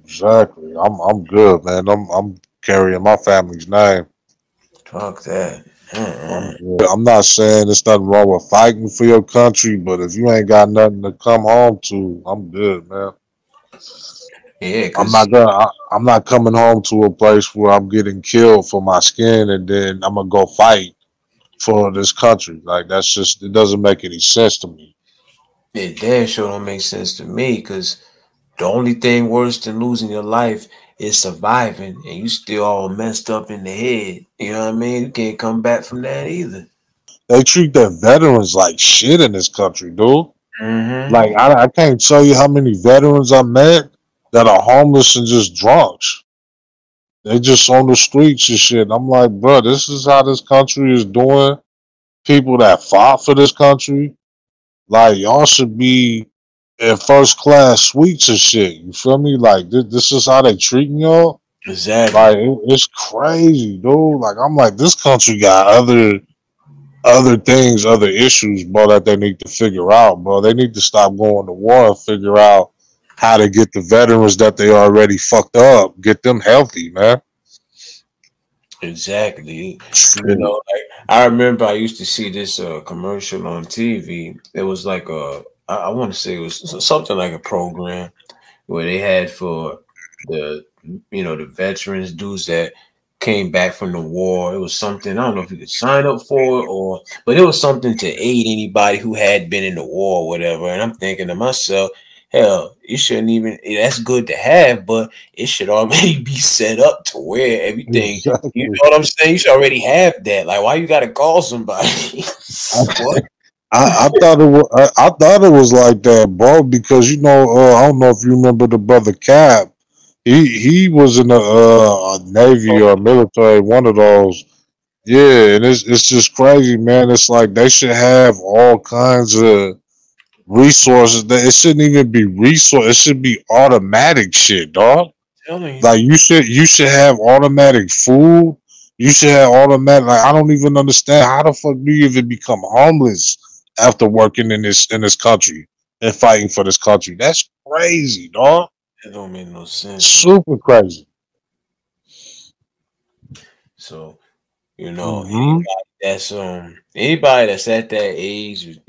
Exactly. I'm good, man. I'm carrying my family's name. Fuck that. I'm good. I'm not saying there's nothing wrong with fighting for your country, but if you ain't got nothing to come home to, I'm good, man. Yeah, I'm cause not gonna. I'm not coming home to a place where I'm getting killed for my skin, and then I'm gonna go fight for this country. Like that's just it doesn't make any sense to me. it damn sure don't make sense to me. Cause the only thing worse than losing your life is surviving, and you still all messed up in the head. You know what I mean? You can't come back from that either. They treat their veterans like shit in this country, dude. Mm-hmm. Like I can't tell you how many veterans I met that are homeless and just drunks. They just on the streets and shit. I'm like, bro, this is how this country is doing. People that fought for this country, like y'all should be in first class suites and shit. You feel me? Like this is how they treating y'all. Exactly. Like it's crazy, dude. Like I'm like, this country got other things, other issues, bro, that they need to figure out, bro. They need to stop going to war and figure out how to get the veterans that they already fucked up, get them healthy, man. Exactly. Shit. Like I remember I used to see this commercial on TV. It was like I want to say it was something like a program where they had for the the veterans dudes that came back from the war. It was something I don't know if you could sign up for it but it was something to aid anybody who had been in the war or whatever. And I'm thinking to myself, hell, you shouldn't even. That's good to have, but it should already be set up to where everything. You Exactly. know what I'm saying? You should already have that. Like, why you got to call somebody? I, What? I thought it was I thought it was like that, bro, because I don't know if you remember the brother Cap. He was in the Navy or military, one of those. Yeah, and it's just crazy, man. It's like they should have all kinds of resources. That it shouldn't even be resource. It should be automatic shit, dog. Telling you. Like you should have automatic food. You should have automatic. Like I don't even understand how the fuck do you even become homeless after working in this country and fighting for this country? That's crazy, dog. That don't make no sense, man. Super crazy. So Hmm. anybody that's at that age,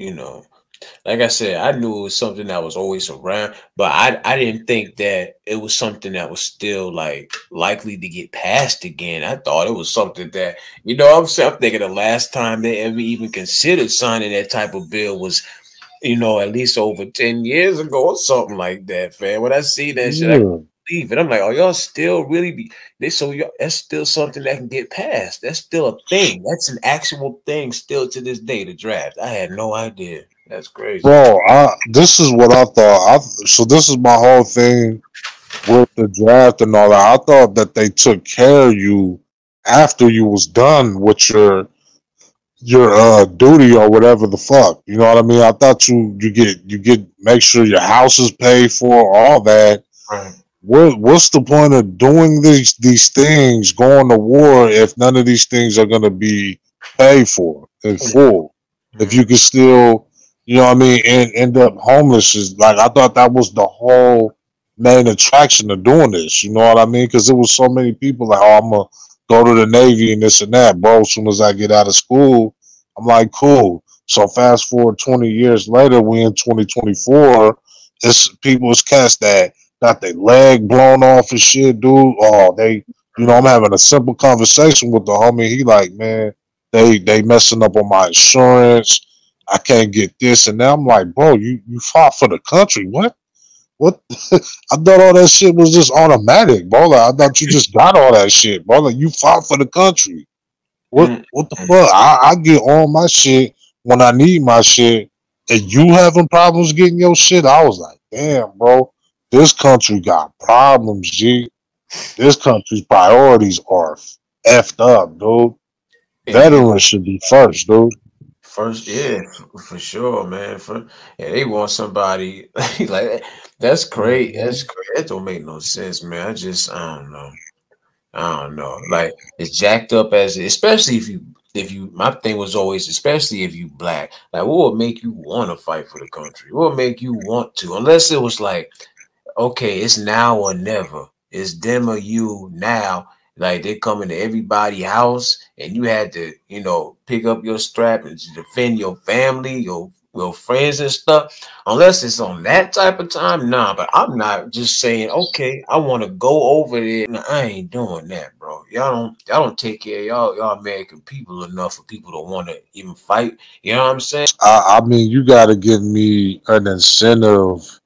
like I said, I knew it was something that was always around, but I didn't think that it was something that was still like likely to get passed again. I thought it was something that, I'm saying, I'm thinking the last time they ever even considered signing that type of bill was, at least over 10 years ago or something like that, fam. When I see that shit, Yeah. believe it. I'm like, oh, y'all still really be they so y'all that's still something that can get passed. That's still a thing. That's an actual thing still to this day, the draft. I had no idea. That's crazy. Bro, this is what I thought. So this is my whole thing with the draft and all that. I thought that they took care of you after you was done with your duty or whatever the fuck. You know what I mean? I thought you get make sure your house is paid for, all that. Right. What's the point of doing these things, going to war, if none of these things are gonna be paid for in full? If Mhm. you can still, you know what I mean, and end up homeless, is like, I thought that was the whole main attraction of doing this. You know what I mean? Because there was so many people like, oh, I'm gonna go to the Navy and this and that, bro. As soon as I get out of school, I'm like, cool. So fast forward 20 years later, we in 2024. It's people's cats that got their leg blown off and shit, dude. Oh, I'm having a simple conversation with the homie. He like, man, they messing up on my insurance. I can't get this and that. I'm like, bro, you fought for the country. What? I thought all that shit was just automatic, bro. Like, I thought you just got all that shit, bro. Like, you fought for the country. What the fuck? I get all my shit when I need my shit, and you having problems getting your shit. I was like, damn, bro, this country got problems, G. This country's priorities are effed up, dude. Yeah, Veterans should be first, dude. first, yeah, for sure, man. Yeah, they want somebody like that. That's great. That's Mhm. great. That don't make no sense, man. I don't know. I don't know. Like it's jacked up as especially if you my thing was always especially if you black. Like what would make you want to fight for the country? What would make you want to? Unless it was like okay, it's now or never. It's them or you now. Like they come into everybody's house and you had to, pick up your strap and defend your family, your friends and stuff. Unless it's on that type of time, nah. But I'm not just saying, okay, I want to go over there. Nah, I ain't doing that, bro. Y'all don't take care of y'all American people enough for people to want to even fight. You know what I'm saying? I mean, you got to give me an incentive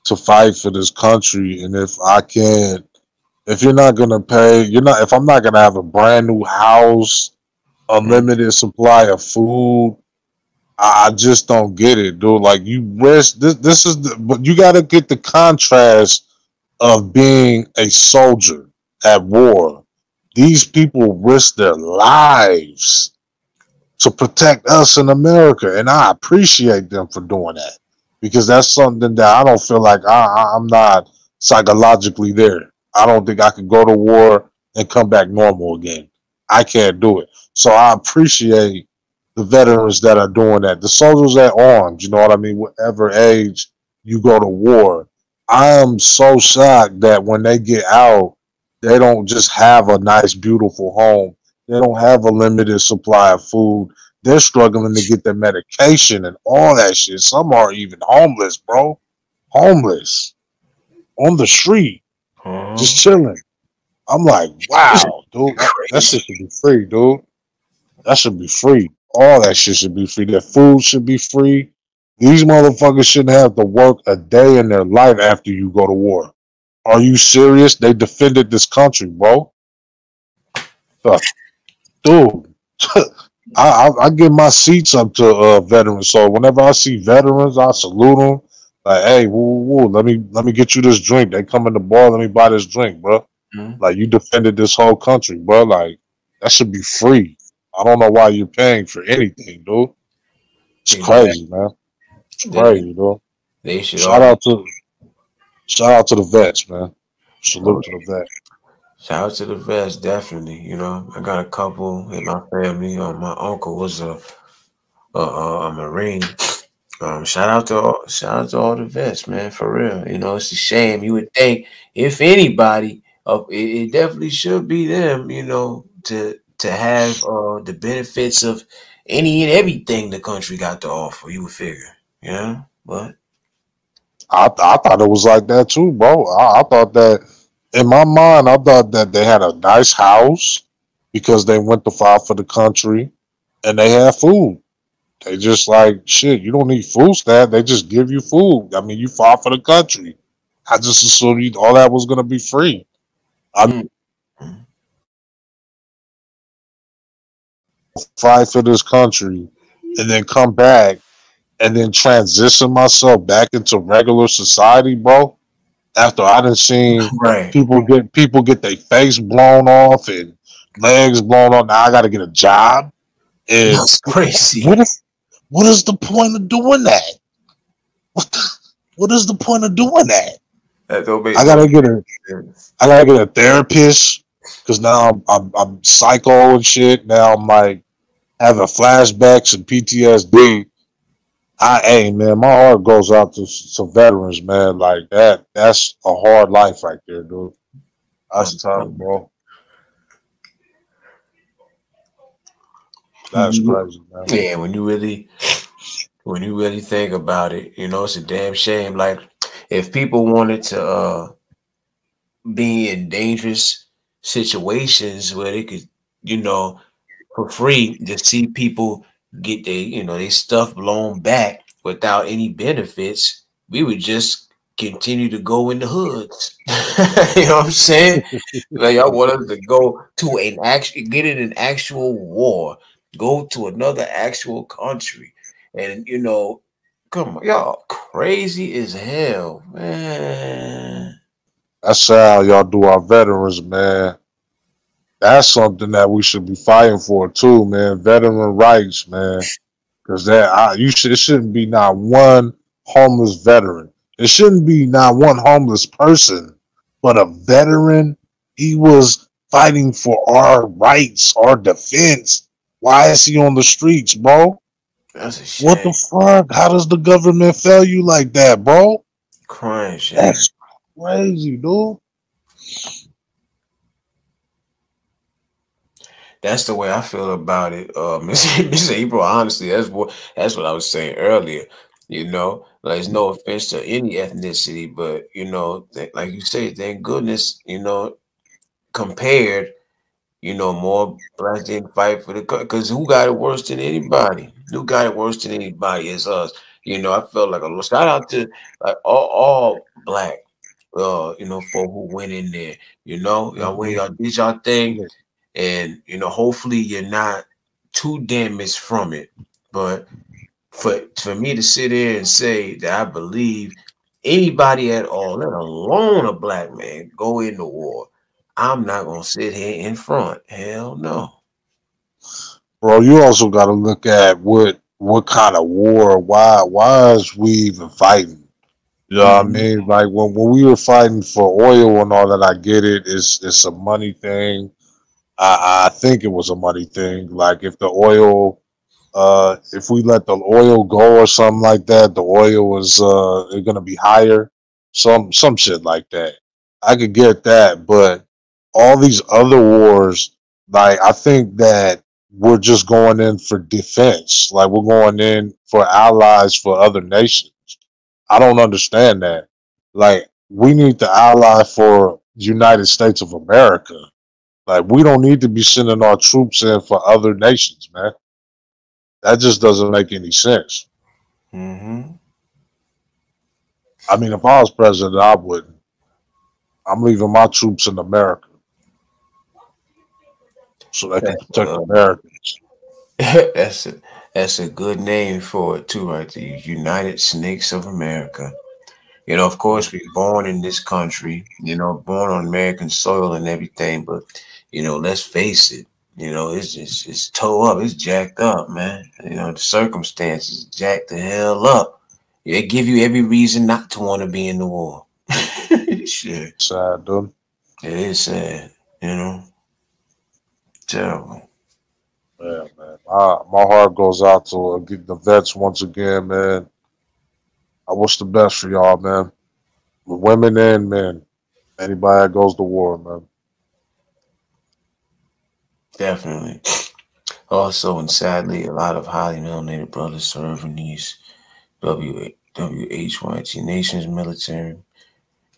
to fight for this country, and if you're not gonna pay, if I'm not gonna have a brand new house, unlimited supply of food, I just don't get it, dude. Like, you risk this. But you got to get the contrast of being a soldier at war. These people risk their lives to protect us in America, and I appreciate them for doing that, because that's something that I don't feel like I'm not psychologically there. I don't think I could go to war and come back normal again. I can't do it. So I appreciate the veterans that are doing that. The soldiers at arms, you know what I mean? Whatever age you go to war. I am so shocked that when they get out, they don't just have a nice, beautiful home. They don't have a limited supply of food. They're struggling to get their medication and all that shit. Some are even homeless, bro. Homeless on the street, just Uh-huh. chilling. I'm like, wow, dude, that shit should be free, dude. That should be free. All that shit should be free. Their food should be free. These motherfuckers shouldn't have to work a day in their life after you go to war. Are you serious? They defended this country, bro. The dude. I give my seats up to veterans. So whenever I see veterans, I salute them. Like, hey, woo, woo, let me get you this drink. They come in the bar, let me buy this drink, bro. Mhm. Like, you defended this whole country, bro. Like, that should be free. I don't know why you're paying for anything, dude. It's Exactly. crazy, man. It's They, crazy, dude. they should Shout all be. out to shout out to the vets, man. Salute to the vet. Shout out to the vets, definitely. I got a couple in my family. My uncle was a Marine. Shout out to all the vets, man. For real, it's a shame. You would think if anybody, it definitely should be them. To have the benefits of any and everything the country got to offer. You would figure, but I thought it was like that too, bro. I thought that, in my mind, I thought that they had a nice house because they went to fight for the country, and they had food. They just like, shit, you don't need food stamp. They just give you food. I mean, you fought for the country. I just assumed all that was gonna be free. I Mm. fight for this country and then come back and then transition myself back into regular society, bro. After I done seen Right. people get their face blown off and legs blown off. Now I gotta get a job. And That's crazy. what if what is the point of doing that? What the, what is the point of doing that? That don't make I no gotta get a sense. I gotta get a therapist because now I'm psycho and shit. Now I'm like having flashbacks and PTSD. Hey man, my heart goes out to some veterans, man. Like that's a hard life right there, dude. That's tough, bro. That's crazy, man. Yeah, when you really think about it, it's a damn shame. Like if people wanted to be in dangerous situations where they could, you know, for free, to see people get their stuff blown back without any benefits, we would just continue to go in the hoods. You know what I'm saying? Like y'all want us to go to get in an actual war, go to another actual country, and come on, y'all crazy as hell, man. That's how y'all do our veterans, man. That's something that we should be fighting for too, man. Veteran rights, man. Because it shouldn't be not one homeless veteran. It shouldn't be not one homeless person, but a veteran. He was fighting for our rights, our defense. Why is he on the streets, bro? That's a What the shame. fuck? How does the government fail you like that, bro? Crying shame. That's crazy, dude. That's the way I feel about it, Miss April. Honestly, that's what I was saying earlier. Like it's no offense to any ethnicity, but like you say, thank goodness, compared, more blacks didn't fight for the because who got it worse than anybody? Who got it worse than anybody is us. I felt like a shout out to like all black, folk who went in there. Y'all did y'all thing, Yeah. and hopefully you're not too damaged from it. But for me to sit there and say that I believe anybody at all, let alone a black man, go into war, I'm not gonna sit here in front. Hell no. Bro, you also got to look at what kind of war. Why is we even fighting? You know what I Mhm. mean? Like when we were fighting for oil and all that, I get it. It's a money thing. I think it was a money thing. Like if we let the oil go or something like that, the oil was gonna be higher. Some shit like that. I could get that, but all these other wars, like I think that we're just going in for defense. Like we're going in for allies for other nations. I don't understand that. Like we need to ally for United States of America. Like we don't need to be sending our troops in for other nations, man. That just doesn't make any sense. Mhm. I mean, if I was president, I wouldn't. I'm leaving my troops in America so they can That's protect Americans. that's a that's a good name for it too, right there. United Snakes of America. Of course, we're born in this country, born on American soil and everything, but let's face it, it's toe up, it's jacked up, man. The circumstances jacked the hell up. They give you every reason not to want to be in the war. Shit, Sad, dude. it is sad, terrible. Yeah, man. My heart goes out to the vets once again, man. I wish the best for y'all, man. Women and men. Anybody that goes to war, man. Definitely. Also, and sadly, a lot of highly melanated brothers serve in these WHYT nations military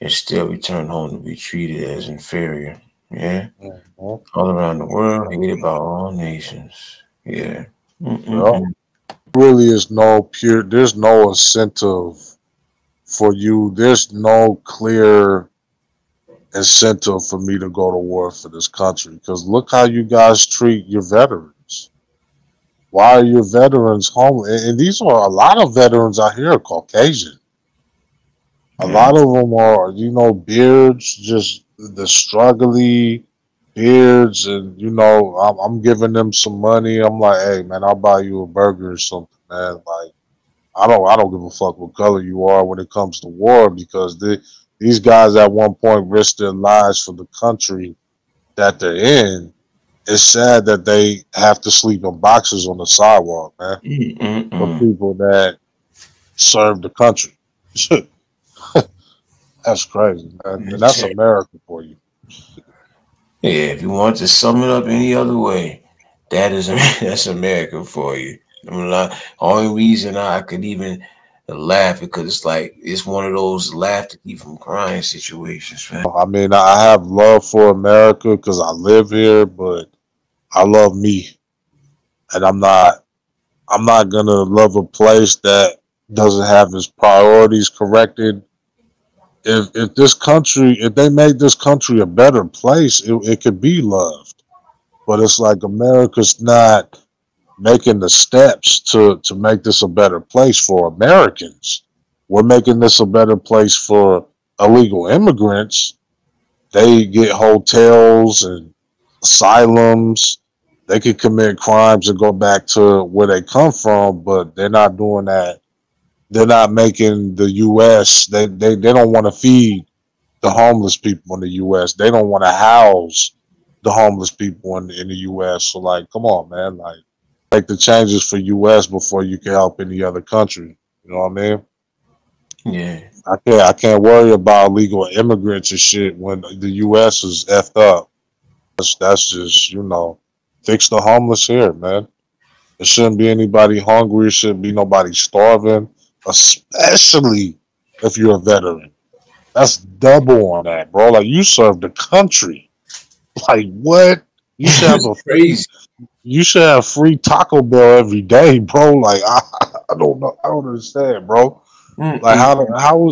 and still return home to be treated as inferior. Yeah. Mhm. All around the world, hated by all nations. Yeah. Well, Mm-mm-mm. really is no pure. There's no incentive for you, there's no clear incentive for me to go to war for this country. Because look how you guys treat your veterans. Why are your veterans homeless? And these are a lot of veterans out here are Caucasian. A Yeah. lot of them are, beards, just the struggly beards, and I'm giving them some money. I'm like, hey man, I'll buy you a burger or something, man. Like, I don't give a fuck what color you are when it comes to war because these guys at one point risked their lives for the country that they're in. It's sad that they have to sleep in boxes on the sidewalk, man, for Mm-mm-mm. people that serve the country. That's crazy, man. And that's America for you. Yeah, if you want to sum it up any other way, that is that's America for you. Only reason I could even laugh because it's like it's one of those laugh to keep from crying situations, man. I mean, I have love for America because I live here, but I love me, and I'm not gonna love a place that doesn't have its priorities corrected. If this country, if they made this country a better place, it could be loved. But it's like America's not making the steps to make this a better place for Americans. We're making this a better place for illegal immigrants. They get hotels and asylums. They could commit crimes and go back to where they come from, but they're not doing that. They're not making the U.S. They don't want to feed the homeless people in the U.S. They don't want to house the homeless people in the U.S. So like, come on, man, like make the changes for U.S. before you can help any other country. You know what I mean? Yeah, I can't worry about illegal immigrants and shit when the U.S. is effed up. That's just fix the homeless here, man. There shouldn't be anybody hungry. There shouldn't be nobody starving, especially if you're a veteran. That's double on that, bro. Like you serve the country. Like what? You should have it's a free. crazy. You should have free Taco Bell every day, bro. Like I don't know. I don't understand, bro. Like Mm-mm. how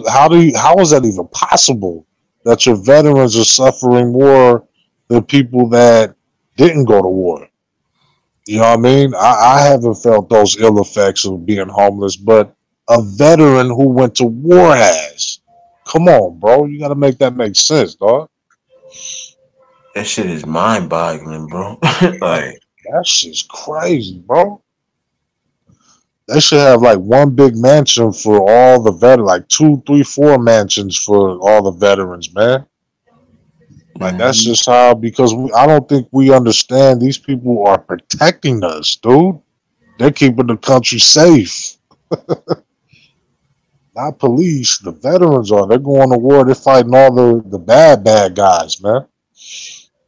is that even possible? That your veterans are suffering more than people that didn't go to war. You know what I mean? I haven't felt those ill effects of being homeless, but a veteran who went to war has. Come on, bro. You got to make that make sense, dog. That shit is mind boggling, bro. Like, That shit's crazy, bro. They should have like one big mansion for all the veterans, like two, three, four mansions for all the veterans, man. Like that's mhm. just how because I don't think we understand these people are protecting us, dude. They're keeping the country safe. Not police. The veterans are. They're going to war. They're fighting all the bad guys, man.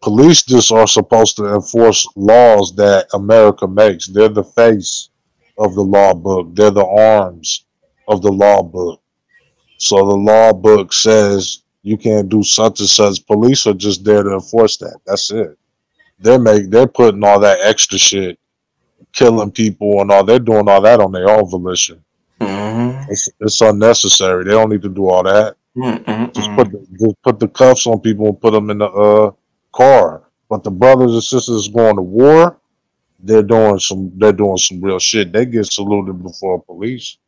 Police just are supposed to enforce laws that America makes. They're the face of the law book. They're the arms of the law book. So the law book says you can't do such and such. Police are just there to enforce that. That's it. They're putting all that extra shit, killing people and all. They're doing all that on their own volition. Mhm. It's unnecessary. They don't need to do all that. Mm-mm-mm. Just put the cuffs on people and put them in the car. But the brothers and sisters going to war, they're doing some real shit. They get saluted before police.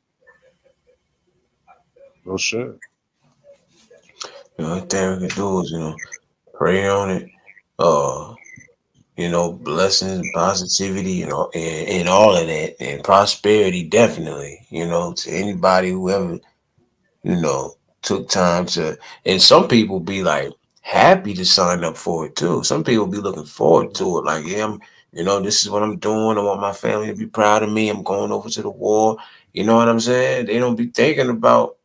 Real shit. One thing we can do is, pray on it. Uh, blessings, positivity, and all of that, and prosperity, definitely. To anybody who ever, you know, took time to, and some people be like happy to sign up for it too. Some people be looking forward to it, like, yeah, this is what I'm doing. I want my family to be proud of me. I'm going over to the war. You know what I'm saying? They don't be thinking about,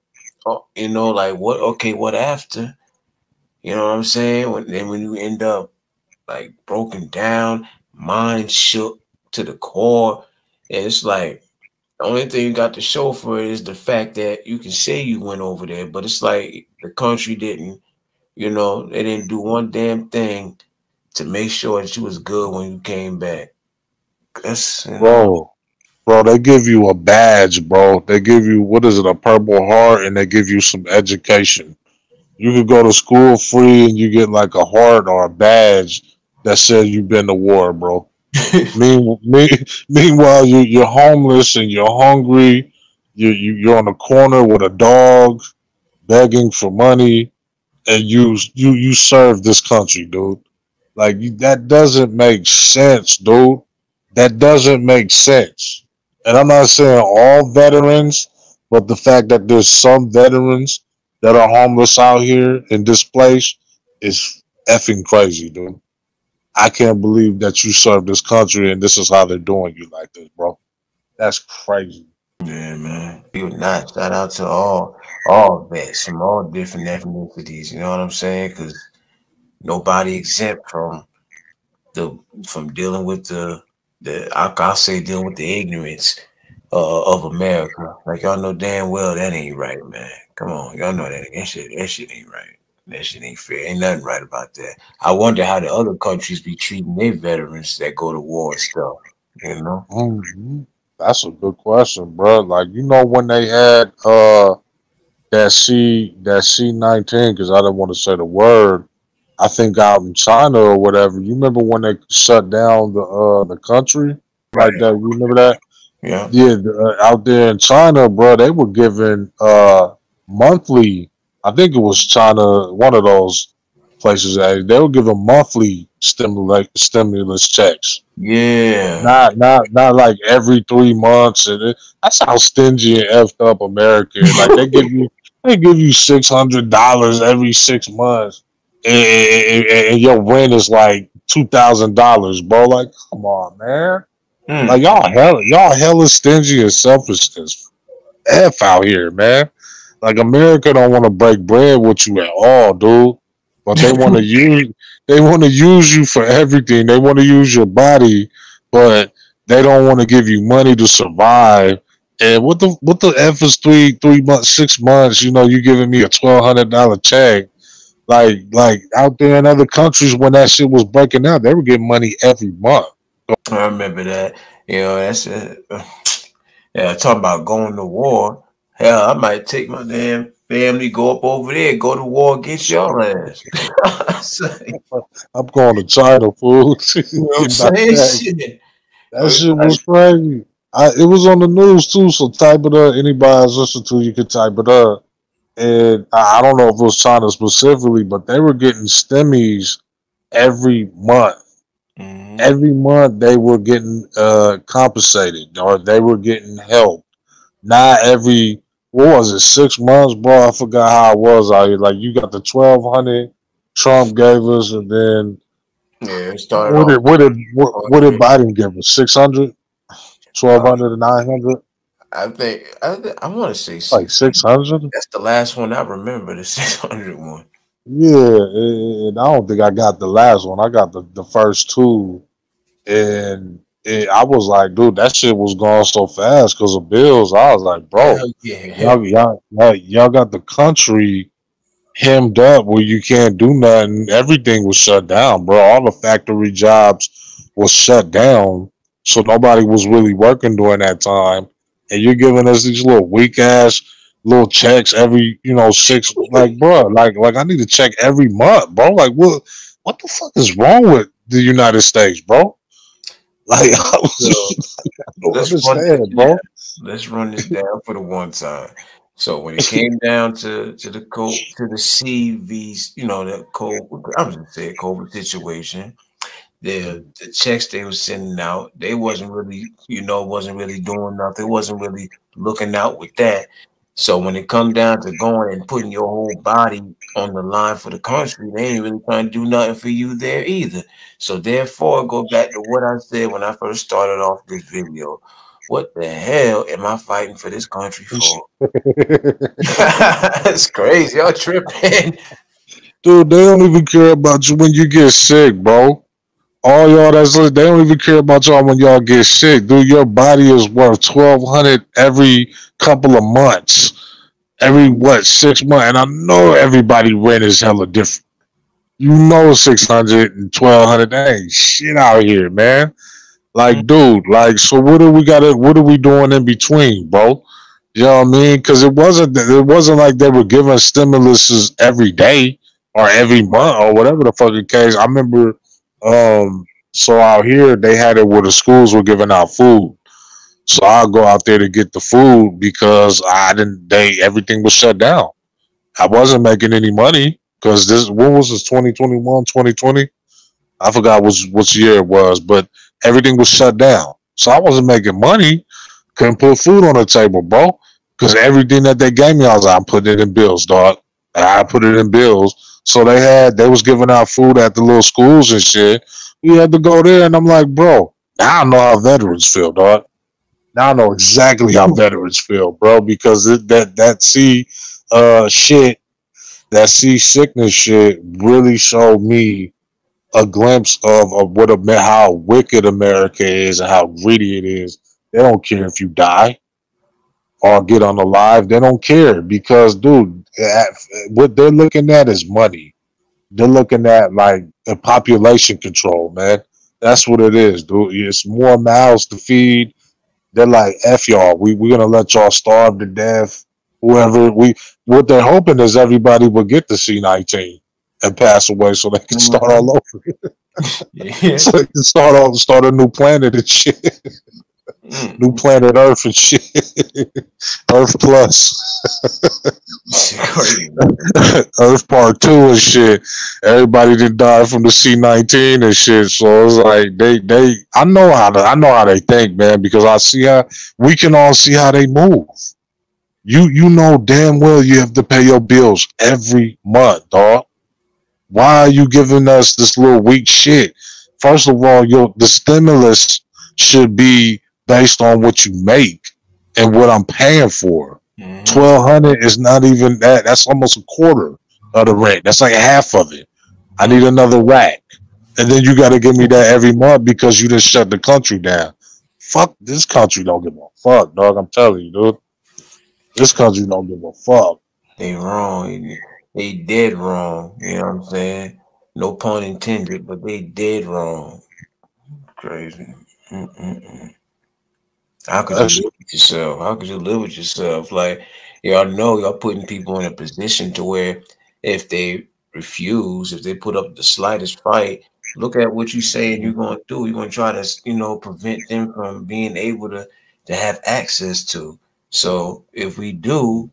like what? Okay, what after? You know what I'm saying? When you end up like broken down, mind shook to the core, and it's like the only thing you got to show for it is the fact that you can say you went over there, but it's like the country didn't, they didn't do one damn thing to make sure that you was good when you came back. That's Bro. Bro, they give you a badge, bro. They give you, what is it, a purple heart, and they give you some education. You could go to school free and you get like a heart or a badge that says you've been to war, bro. Meanwhile, you're homeless and you're hungry. You're on the corner with a dog begging for money, and you serve this country, dude. Like that doesn't make sense, dude. That doesn't make sense. And I'm not saying all veterans, but the fact that there's some veterans that are homeless out here and displaced is effing crazy, dude. I can't believe that you serve this country and this is how they're doing you like this, bro. That's crazy. Yeah, man. You not shout out to all vets from all different ethnicities. You know what I'm saying? Because nobody exempt the from dealing with I'll say dealing with the ignorance of America. Like y'all know damn well that ain't right, man. Come on, y'all know that shit ain't right. That shit ain't fair. Ain't nothing right about that. I wonder how the other countries be treating their veterans that go to war and stuff. You know? hmm That's a good question, bro. Like when they had that C-19, because I didn't want to say the word. I think out in China or whatever. You remember when they shut down the country like Right. that? You remember that? Yeah. Yeah, out there in China, bro, they were giving monthly. I think it was China, one of those places. They were giving monthly stimulus checks. Yeah. Not like every 3 months, and that's how stingy and effed up America is. Like they give you $600 every 6 months, and your rent is like $2,000, bro. Like, come on, man. Like Mm. y'all hella stingy and selfish as f out here, man. Like America don't want to break bread with you at all, dude. But they want to use you for everything. They want to use your body, but they don't want to give you money to survive. And what the f is 3 months, 6 months? You giving me a $1,200 check. Like out there in other countries when that shit was breaking out, they were getting money every month. I remember that. You know, that's yeah, talking about going to war. Hell, I might take my damn family, go up over there, go to war against your ass. you I'm going to China, fool. know what I'm Getting back saying? that. Shit. That shit was crazy. It was on the news too, so type it up. Anybody's listening to you can type it up. And I don't know if it was China specifically, but they were getting stimmies every month. Mm-hmm. Every month they were getting compensated or they were getting help. Not every, what was it, 6 months, bro? I forgot how it was out here. Like you got the 1,200 Trump gave us, and then Yeah, it started what off did what did what, on what did here. Biden give us? 600, Uh, 1,200 and 900, I want to say like 600. 600. That's the last one I remember, the 600 one. Yeah, and I don't think I got the last one. I got the first two, and I was like, dude, that shit was going so fast because of bills. I was like, bro, Hell yeah. y'all got the country hemmed up where you can't do nothing. Everything was shut down, bro. All the factory jobs was shut down, so nobody was really working during that time. And you're giving us these little weak ass little checks every, six. Like, bro, like I need to check every month, bro. Like, what the fuck is wrong with the United States, bro? Like, I was So just, I don't let's run this understand, down. bro. Let's run this down for the one time. So when it came down to the code to the CVs, the code, I'm just saying COVID situation, the checks they were sending out, they wasn't really doing nothing, wasn't really looking out with that. So when it come down to going and putting your whole body on the line for the country, they ain't really trying to do nothing for you there either. So therefore, go back to what I said when I first started off this video. What the hell am I fighting for this country for? It's crazy. Y'all tripping. Dude, they don't even care about you when you get sick, bro. All y'all they don't even care about y'all when y'all get sick, dude. Your body is worth 1,200 every couple of months, every what 6 months, and I know everybody rent is hella different. 600 and 1,200, that ain't shit out here, man. Like, dude, like, so what do we gotta? What are we doing in between, bro? You know what I mean? Because it wasn't like they were giving stimuluses every day or every month or whatever the fucking case. I remember, so out here they had it where the schools were giving out food. So I'll go out there to get the food because I didn't. They everything was shut down. I wasn't making any money because this. What was this? 2021, 2020. I forgot which year it was, but everything was shut down. So I wasn't making money. Couldn't put food on the table, bro. Because everything that they gave me, I was like, I'm putting it in bills, dog. I put it in bills. So they was giving out food at the little schools and shit. We had to go there, and I'm like, bro, now I know how veterans feel, dog. Now I know exactly how veterans feel, bro. Because that shit, that sickness shit, really showed me a glimpse of how wicked America is and how greedy it is. They don't care if you die or get unalive. They don't care because, dude, what they're looking at is money. They're looking at like the population control, man. That's what it is, dude. It's more mouths to feed. They're like, F y'all. We're gonna let y'all starve to death. Whoever what they're hoping is everybody will get the C-19 and pass away so they can start all over. Yeah. So they can start a new planet and shit. New planet Earth and shit. Earth Plus. Crazy. Earth Part 2 and shit. Everybody did die from the C-19 and shit. So it's like they I know how they think, man, because I see how we can all see how they move. You know damn well you have to pay your bills every month, dog. Why are you giving us this little weak shit? First of all, the stimulus should be based on what you make and what I'm paying for. Mm-hmm. 1,200 is not even that. That's almost a quarter of the rent. That's like half of it. I need another rack, and then you got to give me that every month because you just shut the country down. Fuck this country. Don't give a fuck, dog. I'm telling you, dude. This country don't give a fuck. They wrong. They dead wrong. You know what I'm saying? No pun intended, but they dead wrong. Crazy. Mm-mm-mm. How could you That's live with yourself? How could you live with yourself? Like, y'all know y'all putting people in a position to where if they refuse, if they put up the slightest fight, look at what you saying you're going to do. You're going to try to, prevent them from being able to have access to. So if we do,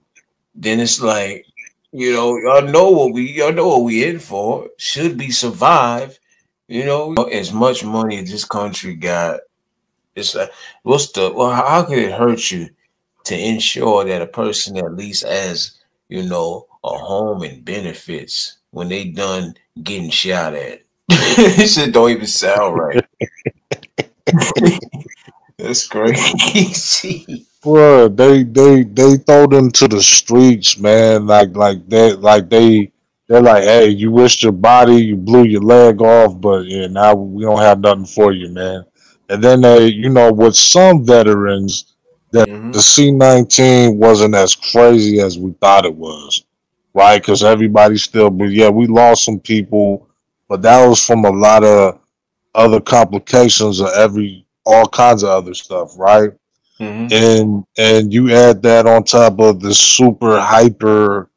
then it's like, y'all know what we in for. Should we survive? As much money as this country got, it's like, how could it hurt you to ensure that a person at least has, a home and benefits when they done getting shot at? This shit don't even sound right. That's crazy. bro. They throw them to the streets, man. They're like, hey, you risked your body, you blew your leg off, but yeah, now we don't have nothing for you, man. And then with some veterans, that Hmm. the C-19 wasn't as crazy as we thought it was, right? Because everybody still, but yeah, we lost some people, but that was from a lot of other complications of all kinds of other stuff, right? Hmm. And you add that on top of the super hyper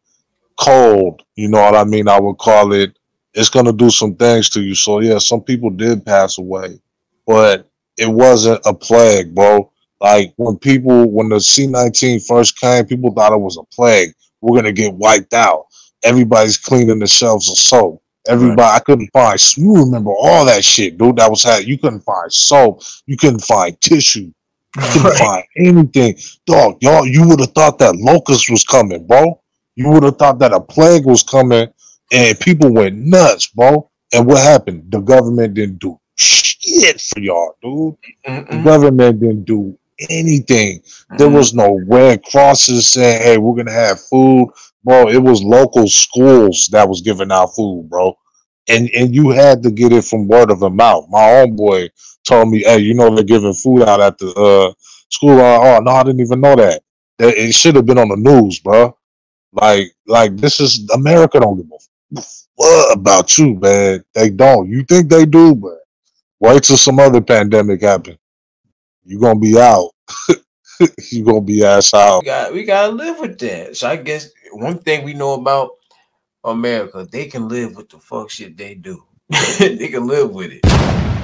cold, you know what I mean? I would call it. It's gonna do some things to you. So yeah, some people did pass away, but it wasn't a plague, bro. Like when the C-19 first came, people thought it was a plague. We're gonna get wiped out. Everybody's cleaning the shelves of soap. Right. Everybody, I couldn't find. You remember all that shit, dude? That was how you couldn't find soap. You couldn't find tissue. You couldn't Right. find anything, dog. Y'all, you would have thought that locust was coming, bro. You would have thought that a plague was coming, and people went nuts, bro. And what happened? The government didn't do shit for y'all, dude. The Mm-mm. government didn't do anything. There Mm-mm. was no red crosses saying, "Hey, we're gonna have food," bro. It was local schools that was giving out food, bro. And you had to get it from word of the mouth. My homeboy told me, "Hey, they're giving food out at the school." Oh no, I didn't even know that. It should have been on the news, bro. Like this is America. Don't give a fuck about you, man. They don't. You think they do, but Wait till some other pandemic happen. You gonna be out. You gonna be ass out. We gotta live with that. So I guess one thing we know about America, they can live with the fuck shit they do. They can live with it.